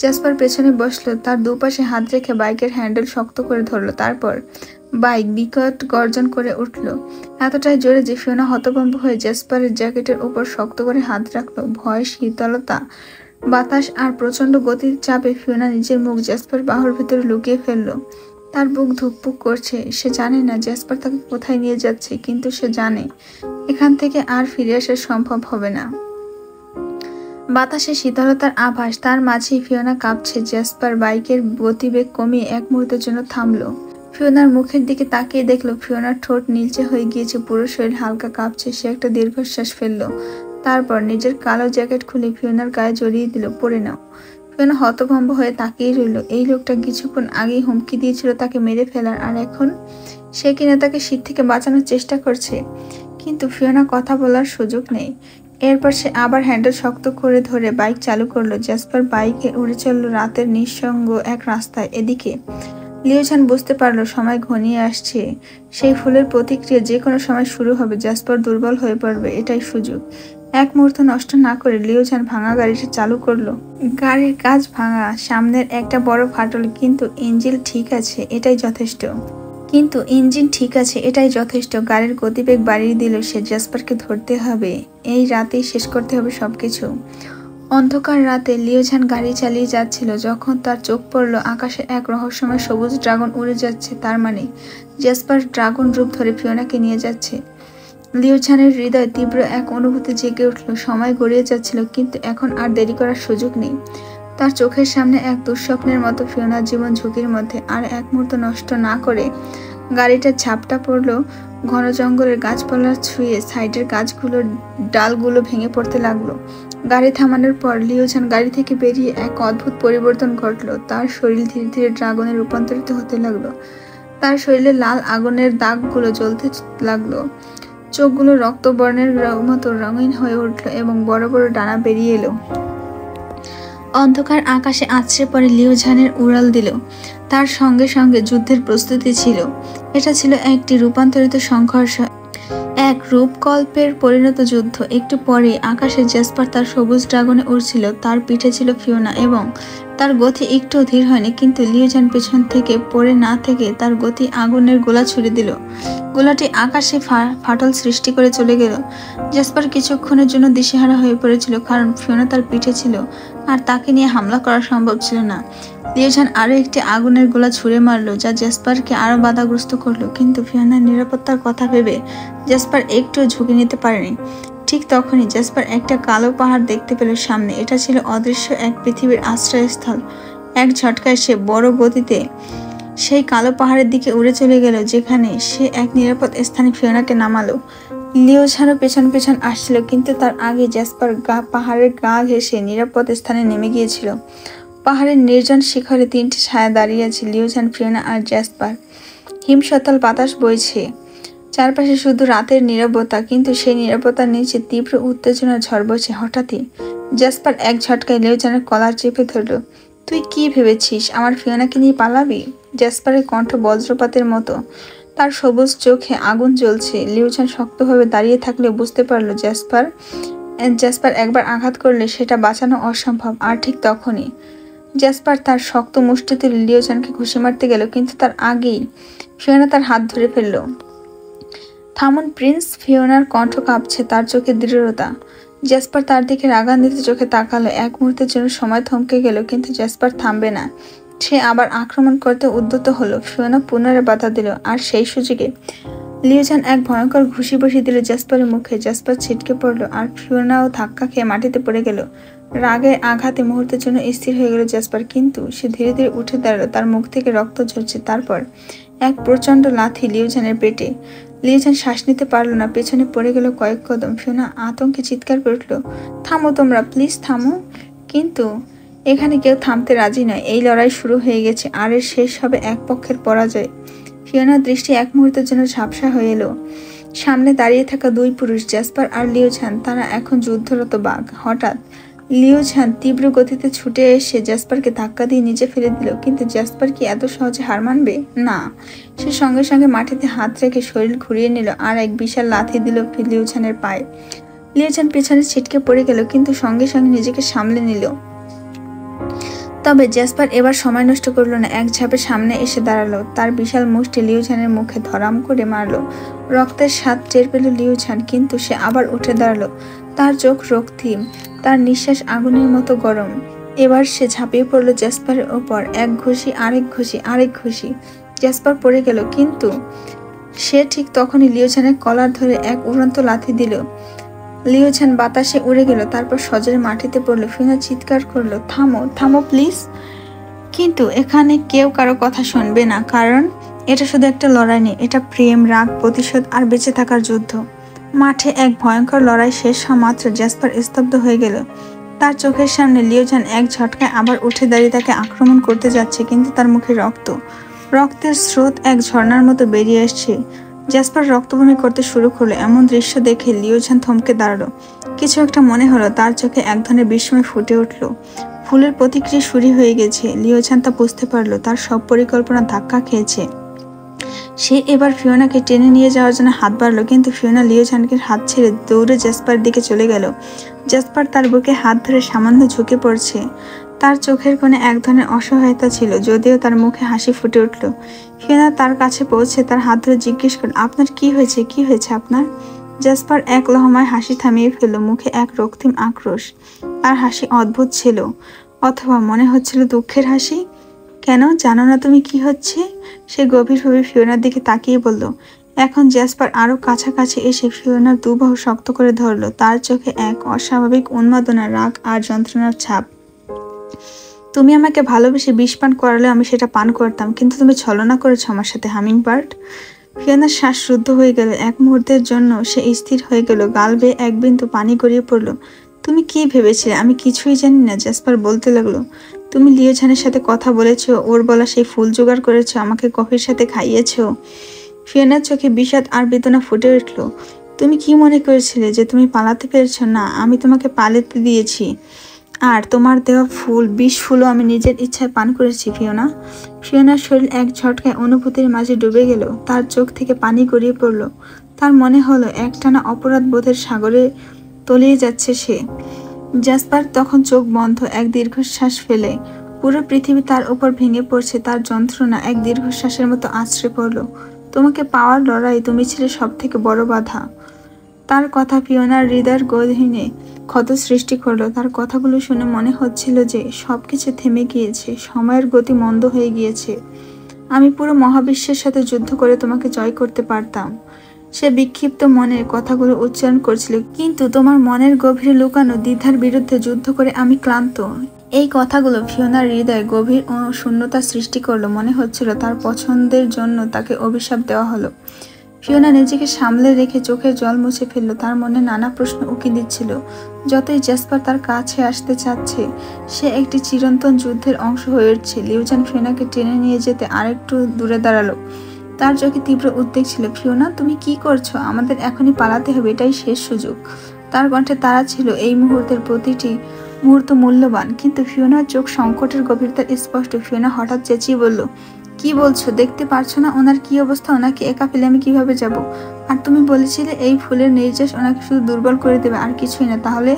[SPEAKER 1] জ্যাসপার পেছনে বসলো, তার দুপাশে হাত রেখে বাইকের হ্যান্ডেল শক্ত করে ধরলো। তারপর বাইক বিকট গর্জন করে উঠল, এতটাই জোরে যে ফিওনা হতভম্ব হয়ে জ্যাসপারের জ্যাকেটের উপর শক্ত করে হাত রাখলো। ভয়, শীতলতা, বাতাস আর প্রচন্ড গতির চাপে ফিওনা নিজের মুখ জ্যাসপার বাহুর ভেতরে লুকিয়ে ফেললো। তার বুক ধুকপুক করছে। সে জানে না জ্যাসপার তাকে কোথায় নিয়ে যাচ্ছে, কিন্তু সে জানে এখান থেকে আর ফিরে আসা সম্ভব হবে না। বাতাসে শীতলতার আভাস, তার মাঝেই ফিওনা কাঁপছে। জ্যাসপার বাইকের গতিবেগ কমিয়ে এক মুহূর্তের জন্য থামলো। ফিওনার মুখের দিকে তাকিয়ে দেখলো ফিওনার ঠোঁট নীলচে হয়ে গিয়েছে, পুরো শরীর হালকা কাঁপছে। সে একটা দীর্ঘশ্বাস ফেললো। তারপর নিজের কালো জ্যাকেট খুলে ফিওনার গায়ে জড়িয়ে দিল, পরে নাও। ফিওনা হতভম্ব হয়ে তাকিয়ে রইল। এই লোকটা কিছুক্ষণ আগেই হুমকি দিয়েছিল তাকে মেরে ফেলার, আর এখন সে কিনা তাকে শীত থেকে বাঁচানোর চেষ্টা করছে। কিন্তু ফিওনা কথা বলার সুযোগ নেই। এরপর সে আবার হ্যান্ডেল শক্ত করে ধরে বাইক চালু করলো। জ্যাসপার বাইকে উড়ে চলল রাতের নিঃসঙ্গ এক রাস্তায়। এদিকে লিওঝান বুঝতে পারলো সময় ঘনিয়ে আসছে। সেই ফুলের প্রতিক্রিয়া যে কোনো সময় শুরু হবে। জ্যাসপার দুর্বল হয়ে পড়বে, এটাই সুযোগ। এক মুহূর্ত নষ্ট না করে লিওঝান ভাঙা গাড়িটি চালু করলো। গাড়ির কাঁচ ভাঙা, সামনের একটা বড় ফাটল, কিন্তু ইঞ্জিন ঠিক আছে, এটাই যথেষ্ট। গাড়ির গতিবেগ বাড়িয়ে দিল সে। জ্যাসপারকে ধরতে হবে, এই রাতেই শেষ করতে হবে সবকিছু। অন্ধকার রাতে লিওঝান গাড়ি চালিয়ে যাচ্ছিল, যখন তার চোখ পড়ল আকাশে এক রহস্যময় সবুজ ড্রাগন উড়ে যাচ্ছে। তার মানে জ্যাসপার ড্রাগন রূপ ধরে ফিওনাকে নিয়ে যাচ্ছে। লিওঝানের হৃদয় তীব্র এক অনুভূতি জেগে উঠল। সময় গড়িয়ে যাচ্ছিল, কিন্তু এখন আর দেরি করার সুযোগ নেই। তার চোখের সামনে এক দুঃস্বপ্নের মতো ফিওনার জীবন ঝুঁকির মধ্যে। আর এক মুহূর্ত নষ্ট না করে গাড়িটার ঝাপটা পড়লো ঘন জঙ্গলের গাছপালা ছুঁয়ে। সাইডের গাছগুলোর ডালগুলো ভেঙে পড়তে লাগলো। গাড়ি থামানোর পর লিওঝান গাড়ি থেকে বেরিয়ে এক অদ্ভুত পরিবর্তন ঘটলো। তার শরীর ধীরে ধীরে ড্রাগনে রূপান্তরিত হতে লাগলো। তার শরীরে লাল আগুনের দাগগুলো জ্বলতে লাগলো, চোখগুলো রক্তবর্ণের মতো রঙিন হয়ে উঠলো এবং বড় বড় ডানা বেরিয়ে এলো। অন্ধকার আকাশে আছড়ে পড়ে লিওঝানের উড়াল দিল। তার সঙ্গে সঙ্গে যুদ্ধের প্রস্তুতি ছিল। এটা ছিল একটি রূপান্তরিত সংঘর্ষ, এক রূপকল্পের পরিণত যুদ্ধ। একটু পরে আকাশে জ্যাসপার তার সবুজ ড্রাগনে উড়ছিল। তার পিঠে ছিল ফিওনা এবং তার গতি একটু ধীর হয়নি, কিন্তু লিওঝান পেছন থেকে পড়ে না থেকে তার গতি আগুনের গোলা ছুড়ে দিল। গোলাটি আকাশে ফাটল সৃষ্টি করে চলে গেল। জ্যাসপার কিছুক্ষণের জন্য দিশেহারা হয়ে পড়েছিল, কারণ ফিওনা তার পিঠে ছিল আর তাকে নিয়ে হামলা করা সম্ভব ছিল না। লিওঝান আরো একটি আগুনের গোলা ছুঁড়ে মারলো, যা জ্যাসপারকে আরো বাধাগ্রস্ত করলো। কিন্তু ফিওনার নিরাপত্তার কথা ভেবে জ্যাসপার একটুও ঝুঁকি নিতে পারেনি। ঠিক তখনই জ্যাসপার একটা কালো পাহাড় দেখতে পেল সামনে। এটা ছিল অদৃশ্য এক পৃথিবীর আশ্রয়স্থল। এক ঝটকায় সে বড় গতিতে সেই কালো পাহাড়ের দিকে উড়ে চলে গেল, যেখানে সে এক নিরাপদ স্থানে ফিওনাকে নামালো। লিওঝানও পেছন পেছন আসছিল, কিন্তু তার আগে জ্যাসপার পাহাড়ের গা ঘেঁষে নিরাপদ স্থানে নেমে গিয়েছিল। পাহাড়ের নির্জন শিখরে তিনটি ছায়া দাঁড়িয়ে আছে, লিওঝান, ফিওনা আর জ্যাসপার। হিমশীতল বাতাস বইছে, চারপাশে শুধু রাতের নীরবতা, কিন্তু সেই নীরবতার নিচে তীব্র উত্তেজনার ঝড় বইছে। হঠাৎই জ্যাসপার এক ঝটকায় লিওঝানের কলার চেপে ধরল। তুই কি ভেবেছিস আমার ফিওনাকে নিয়ে পালাবি? জ্যাসপারের কণ্ঠ বজ্রপাতের মতো, তার সবুজ চোখে আগুন জ্বলছে। লিওঝান শক্তভাবে দাঁড়িয়ে থাকলেও বুঝতে পারলো জ্যাসপার একবার আঘাত করলে সেটা বাঁচানো অসম্ভব। আর ঠিক তখনই জ্যাসপার তার শক্ত মুষ্টি তুলে লিওঝানকে ঘুষি মারতে গেল, কিন্তু তার আগেই ফিওনা তার হাত ধরে ফেলল। থামুন প্রিন্স। ফিওনার কণ্ঠ কাঁপছে, তার চোখে দৃঢ়তা। জ্যাসপার তার দিকে রাগান্বিত চোখে তাকালো। এক মুহূর্তের জন্য সময় থমকে গেল, কিন্তু জ্যাসপার থামবে না। সে আবার আক্রমণ করতে উদ্যত হলো। ফিওনা পুনরায় বাধা দিল, আর সেই সুযোগে লিওঝান এক ভয়ঙ্কর ঘুষি বসিয়ে দিল জ্যাসপারের মুখে। জ্যাসপার ছিটকে পড়লো, আর ফিওনাও ধাক্কা খেয়ে মাটিতে পড়ে গেল। রাগের আঘাতে মুহূর্তের জন্য স্থির হয়ে গেল জ্যাসপার, কিন্তু সে ধীরে ধীরে উঠে দাঁড়ালো। তার মুখ থেকে রক্ত ঝরছে। তারপর এক প্রচন্ড লাথি লিওঝানের পেটে। লিওঝান শ্বাস নিতে পারলো না, পেছনে পড়ে গেল কয়েক কদম। ফিওনা আতঙ্কে চিৎকার করে উঠল, থামো তোমরা, প্লিজ থামো। কিন্তু এখানে কেউ থামতে রাজি নয়। এই লড়াই শুরু হয়ে গেছে, আর এর শেষ হবে এক পক্ষের পরাজয়। ফিওনার দৃষ্টি এক মুহূর্তের জন্য ঝাপসা হয়ে এলো। সামনে দাঁড়িয়ে থাকা দুই পুরুষ, জ্যাসপার আর লিওঝান, তারা এখন যুদ্ধরত বাঘ। হঠাৎ লিওঝান তীব্র গতিতে ছুটে এসে জ্যাসপারকে ধাক্কা দিয়ে নিচে ফেলে দিল। কিন্তু জ্যাসপার কি এত সহজে হার মানবে? না। সে সঙ্গে সঙ্গে মাটিতে হাত রেখে শরীর ঘুরিয়ে নিল আর এক বিশাল লাথি দিল লিওঝানের পায়ে। লিওঝান পেছনে ছিটকে পড়ে গেল, কিন্তু সঙ্গে সঙ্গে নিজেকে সামলে নিল। তবে জ্যাসপার এবার সময় নষ্ট করলো না, এক ঝাপে সামনে এসে দাঁড়ালো। তার বিশাল মুষ্টি লিউঝানের মুখে ধরাম করে মারলো। রক্তের স্বাদ টের পেল লিউঝান, কিন্তু সে আবার উঠে দাঁড়ালো। তার চোখ রক্তিম, তার নিঃশ্বাস আগুনের মতো গরম। এবার সে ঝাঁপিয়ে পড়লো জ্যাসপারের ওপর, এক ঘুষি, আরেক ঘুষি, আরেক ঘুষি। জ্যাসপার পড়ে গেল, কিন্তু সে ঠিক তখনই লিউঝানের কলার ধরে এক উড়ন্ত লাথি দিল। লিউঝান বাতাসে উড়ে গেল, তারপর সজোরে মাটিতে পড়লো। ফিওনা চিৎকার করলো, থামো, থামো প্লিজ। কিন্তু এখানে কেউ কারো কথা শুনবে না, কারণ এটা শুধু একটা লড়াই নেই, এটা প্রেম, রাগ, প্রতিশোধ আর বেঁচে থাকার যুদ্ধ। মাঠে এক ভয়ঙ্কর লড়াই শেষ হওয়া মাত্র জ্যাসপার স্তব্ধ হয়ে গেল। তার চোখের সামনে লিউঝান এক ঝটকায় আবার উঠে দাঁড়িয়ে তাকে আক্রমণ করতে যাচ্ছে, কিন্তু তার মুখে রক্তের স্রোত এক ঝর্ণার মতো বেরিয়ে আসছে। জ্যাসপার রক্তবমি করতে শুরু করলো। এমন দৃশ্য দেখে লিউঝান থমকে দাঁড়ালো। কিছু একটা মনে হলো, তার চোখে এক ধরনের বিস্ময় ফুটে উঠল। ফুলের প্রতিক্রিয়া শুরু হয়ে গেছে। লিউঝান তা বুঝতে পারলো, তার সব পরিকল্পনা ধাক্কা খেয়েছে। সে এবার ফিওনাকে টেনে নিয়ে যাওয়ার জন্য হাত বাড়লো, কিন্তু ফিওনা লিউঝানকে হাত ছেড়ে দৌড়ে জ্যাসপার দিকে চলে গেল। জ্যাসপার তার বুকে হাত ধরে সামান্য ঝুঁকে পড়ছে। তার চোখের কোণে এক ধরনের অসহায়তা ছিল, যদিও তার মুখে হাসি ফুটে উঠল। ফিওনা তার কাছে পৌঁছে তার হাত ধরে জিজ্ঞেস করল, আপনার কি হয়েছে, কি হয়েছে আপনার? জ্যাসপার এক লহমায় হাসি থামিয়ে ফেলল, মুখে এক রক্তিম আক্রোশ। তার হাসি অদ্ভুত ছিল, অথবা মনে হচ্ছিল দুঃখের হাসি। কেন জানো না তুমি কি হচ্ছে? সে গভীরভাবে ফিওনার দিকে তাকিয়ে বলল। এখন জ্যাসপার আরো কাছাকাছি এসে ফিওনার দুবাহু শক্ত করে ধরল। তার চোখে এক অস্বাভাবিক উন্মাদনা, রাগ আর যন্ত্রণার ছাপ। তুমি আমাকে ভালোবেসে বিষ পান করালে আমি সেটা পান করতাম, কিন্তু তুমি ছলনা করেছো আমার সাথে, হামিংবার্ড। ফিওনার শ্বাস রুদ্ধ হয়ে গেল। এক মুহূর্তের জন্য সে স্থির হয়ে গেল, গাল বেয়ে এক বিন্দু পানি গড়িয়ে পড়ল। তুমি কি ভেবেছিলে আমি কিছুই জানি না? জ্যাসপার বলতে লাগলো। তুমি লিউঝানের সাথে কথা বলেছো, ওর বলা সেই ফুল জোগাড় করেছো, আমাকে কফির সাথে খাইয়েছো। ফিওনার চোখে বিষাদ আর বেদনা ফুটে উঠল। তুমি কি মনে করেছিলে যে তুমি পালাতে পেরেছো? না, আমি তোমাকে পালাতে দিয়েছি, আর তোমার দেওয়া বিষ ফুলও আমি নিজের ইচ্ছায় পান করেছি। ফিওনার শরীর এক ঝটকায় অনুভূতির মাঝে ডুবে গেল। তার চোখ থেকে পানি গড়িয়ে পড়ল। তার মনে হলো একটানা অপরাধ বোধের সাগরে তলিয়ে যাচ্ছে সে। জ্যাসপার তখন চোখ বন্ধ, এক দীর্ঘশ্বাস ফেলে। পুরো পৃথিবী তার উপর ভেঙে পড়ছে। তার যন্ত্রণা এক দীর্ঘশ্বাসের মতো আছড়ে পড়ল। তোমাকে পাওয়ার লড়াই তুমি ছিলে সব থেকে বড় বাধা। তার কথা ফিওনার হৃদয়ের গহীনে ক্ষত সৃষ্টি করলো। তার কথাগুলো শুনে মনে হচ্ছিল যে সবকিছু থেমে গিয়েছে, সময়ের গতি মন্দ হয়ে গিয়েছে। আমি পুরো মহাবিশ্বের সাথে যুদ্ধ করে তোমাকে জয় করতে পারতাম। সে বিক্ষিপ্ত মনে কথাগুলো উচ্চারণ করছিল, কিন্তু তোমার মনের গভীরে লুকানো দ্বিধার বিরুদ্ধে যুদ্ধ করে আমি ক্লান্ত। এই কথাগুলো ফিওনার হৃদয়ে গভীর ও শূন্যতা সৃষ্টি করলো। মনে হচ্ছিল তার পছন্দের জন্য তাকে অভিশাপ দেওয়া হলো। ফিওনা নিজেকে সামলে রেখে চোখের জল মুছে ফেললো। তার মনে নানা প্রশ্ন উকি দিচ্ছিল। যতই জ্যাসপার তার কাছে আসতে চাচ্ছে, সে একটি চিরন্তন যুদ্ধের অংশ হয়ে উঠছে। লিউঝান ফিওনাকে টেনে নিয়ে যেতে আরেকটু দূরে দাঁড়ালো। তার চোখে তীব্র উদ্বেগ ছিল। ফিওনা, তুমি কি করছো? আমাদের এখনই পালাতে হবে, এটাই শেষ সুযোগ। তার কণ্ঠে তাড়া ছিল, এই মুহূর্তের প্রতিটি মুহূর্ত মূল্যবান। কিন্তু ফিওনার চোখ সংকটের গভীরতা স্পষ্ট। ফিওনা হঠাৎ চেঁচিয়ে বলল, কি বলছো? দেখতে পারছো না ওনার কি অবস্থা? ওনাকে একা ফেলে আমি কিভাবে যাব? আর তুমি বলেছিলে এই ফুলের নির্যাস ওনাকে শুধু দুর্বল করে দেবে, আর কিছুই না। তাহলে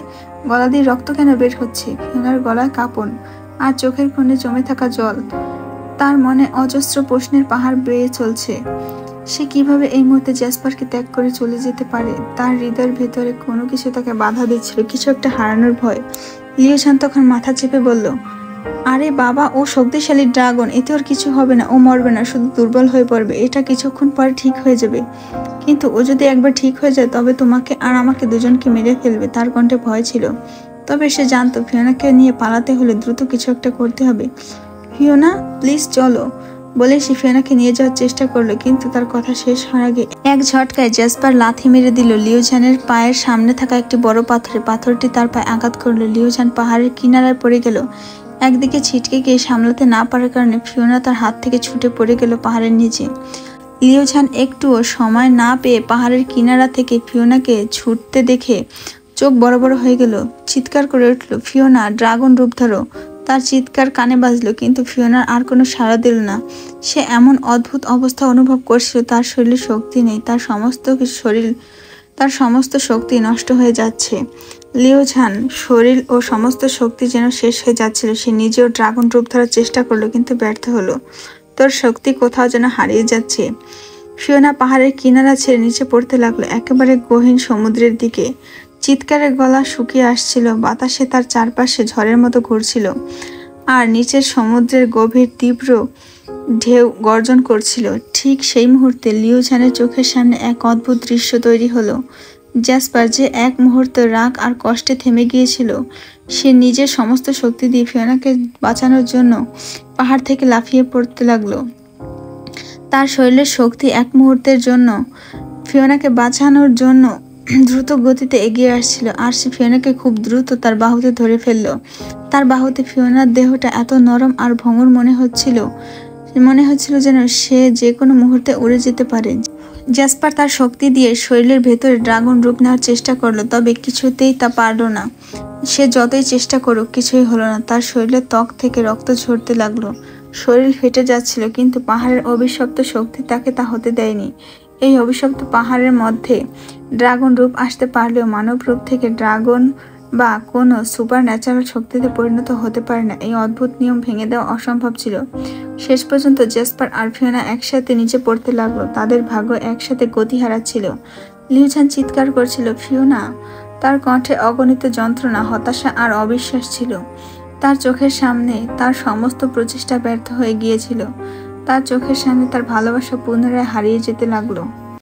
[SPEAKER 1] গলা দিয়ে রক্ত কেন বের হচ্ছে? ফিওনার গলায় কাঁপন আর চোখের কোণে জমে থাকা জল। তার মনে অজস্র প্রশ্নের পাহাড় বেয়ে চলছে। সে কিভাবে এই মুহূর্তে জ্যাসপারকে ত্যাগ করে চলে যেতে পারে? তার হৃদয়ের ভেতরে কোনো কিছু তাকে বাধা দিচ্ছিল, কিছু একটা হারানোর ভয়। লিউঝান তখন মাথা চেপে বলল, আরে বাবা, ও শক্তিশালী ড্রাগন, এতে ওর কিছু হবে না, ও মরবে না, শুধু দুর্বল হয়ে পড়বে। এটা কিছুক্ষণ পরে ঠিক হয়ে যাবে। কিন্তু ও যদি একবার ঠিক হয়ে যায়, তবে তোমাকে আর আমাকে দুজনকে মেরে ফেলবে। তার কণ্ঠে ভয় ছিল, তবে সে জানতো ফিওনাকে নিয়ে পালাতে হলে দ্রুত কিছু একটা করতে হবে। ফিওনা, প্লিজ চলো, বলে সে ফিওনাকে নিয়ে যাওয়ার চেষ্টা করলো, কিন্তু তার কথা শেষ হওয়ার আগে এক ঝটকায় জ্যাসপার লাথি মেরে দিল লিউঝানের পায়ের সামনে থাকা একটি বড় পাথরে। পাথরটি তার পায়ে আঘাত করলো। লিউঝান পাহাড়ের কিনারায় পড়ে গেল। একদিকে ছিটকে গিয়ে সামলাতে না পারার কারণে ফিওনা তার হাত থেকে ছুটে পড়ে গেল পাহাড়ের নিচে। লিউঝান একটুও সময় না পেয়ে পাহাড়ের কিনারা থেকে ফিওনাকে ছুটতে দেখে চোখ বড় বড় হয়ে গেল। চিৎকার করে উঠল, ফিওনা, ড্রাগন রূপ ধরো। তার চিৎকার কানে বাজলো, কিন্তু ফিওনার আর কোনো সাড়া দিল না। সে এমন অদ্ভুত অবস্থা অনুভব করছিল, তার শরীরে শক্তি নেই, তার সমস্ত শক্তি নষ্ট হয়ে যাচ্ছে। লিওঝান শরীর ও সমস্ত শক্তি যেন শেষ হয়ে যাচ্ছিল। সে নিজেও ড্রাগন রূপ ধরার চেষ্টা করলো, কিন্তু ব্যর্থ হলো। তোর শক্তি কোথাও যেন হারিয়ে যাচ্ছে। ফিওনা পাহাড়ের কিনারা ছেড়ে নিচে পড়তে লাগলো, একেবারে গহীন সমুদ্রের দিকে। চিৎকারের গলা শুকিয়ে আসছিল, বাতাসে তার চারপাশে ঝড়ের মতো ঘুরছিল, আর নিচের সমুদ্রের গভীর তীব্র ঢেউ গর্জন করছিল। ঠিক সেই মুহূর্তে লিওঝানের চোখের সামনে এক অদ্ভুত দৃশ্য তৈরি হলো। জ্যাসপার, যে এক মুহূর্তে রাগ আর কষ্টে থেমে গিয়েছিল, সে নিজের সমস্ত শক্তি দিয়ে ফিওনাকে বাঁচানোর জন্য পাহাড় থেকে লাফিয়ে পড়তে লাগলো। তার শরীরের শক্তি এক মুহূর্তের জন্য ফিওনাকে বাঁচানোর জন্য দ্রুত গতিতে এগিয়ে আসছিল, আর সে ফিওনাকে খুব দ্রুত তার বাহুতে ধরে ফেলল। তার বাহুতে ফিওনার দেহটা এত নরম আর ভঙ্গুর মনে হচ্ছিল যেন সে যে কোনো মুহূর্তে উড়ে যেতে পারে। জ্যাসপার তার শক্তি দিয়ে শরীরের ভেতরে ড্রাগন রূপ নেওয়ার চেষ্টা করলো, তবে কিছুতেই তা পারল না। সে যতই চেষ্টা করুক কিছুই হলো না। তার শরীরের ত্বক থেকে রক্ত ঝরতে লাগলো, শরীর ফেটে যাচ্ছিল, কিন্তু পাহাড়ের অভিশপ্ত শক্তি তাকে তা হতে দেয়নি। এই অভিশপ্ত পাহাড়ের মধ্যে ড্রাগন রূপ আসতে পারলেও মানব রূপ থেকে ড্রাগন বা কোনো সুপার ন্যাচারাল শক্তিতে পরিণত হতে পারে না। এই অদ্ভুত নিয়ম ভেঙে দেওয়া অসম্ভব ছিল। শেষ পর্যন্ত জ্যাসপার আর ফিওনা একসাথে নিচে পড়তে লাগলো, তাদের ভাগ্য একসাথে গতি হারাচ্ছিল। লিওঝান চিৎকার করছিল, ফিওনা। তার কণ্ঠে অগণিত যন্ত্রণা, হতাশা আর অবিশ্বাস ছিল। তার চোখের সামনে তার সমস্ত প্রচেষ্টা ব্যর্থ হয়ে গিয়েছিল। তার চোখের সামনে তার ভালোবাসা পুনরায় হারিয়ে যেতে লাগলো।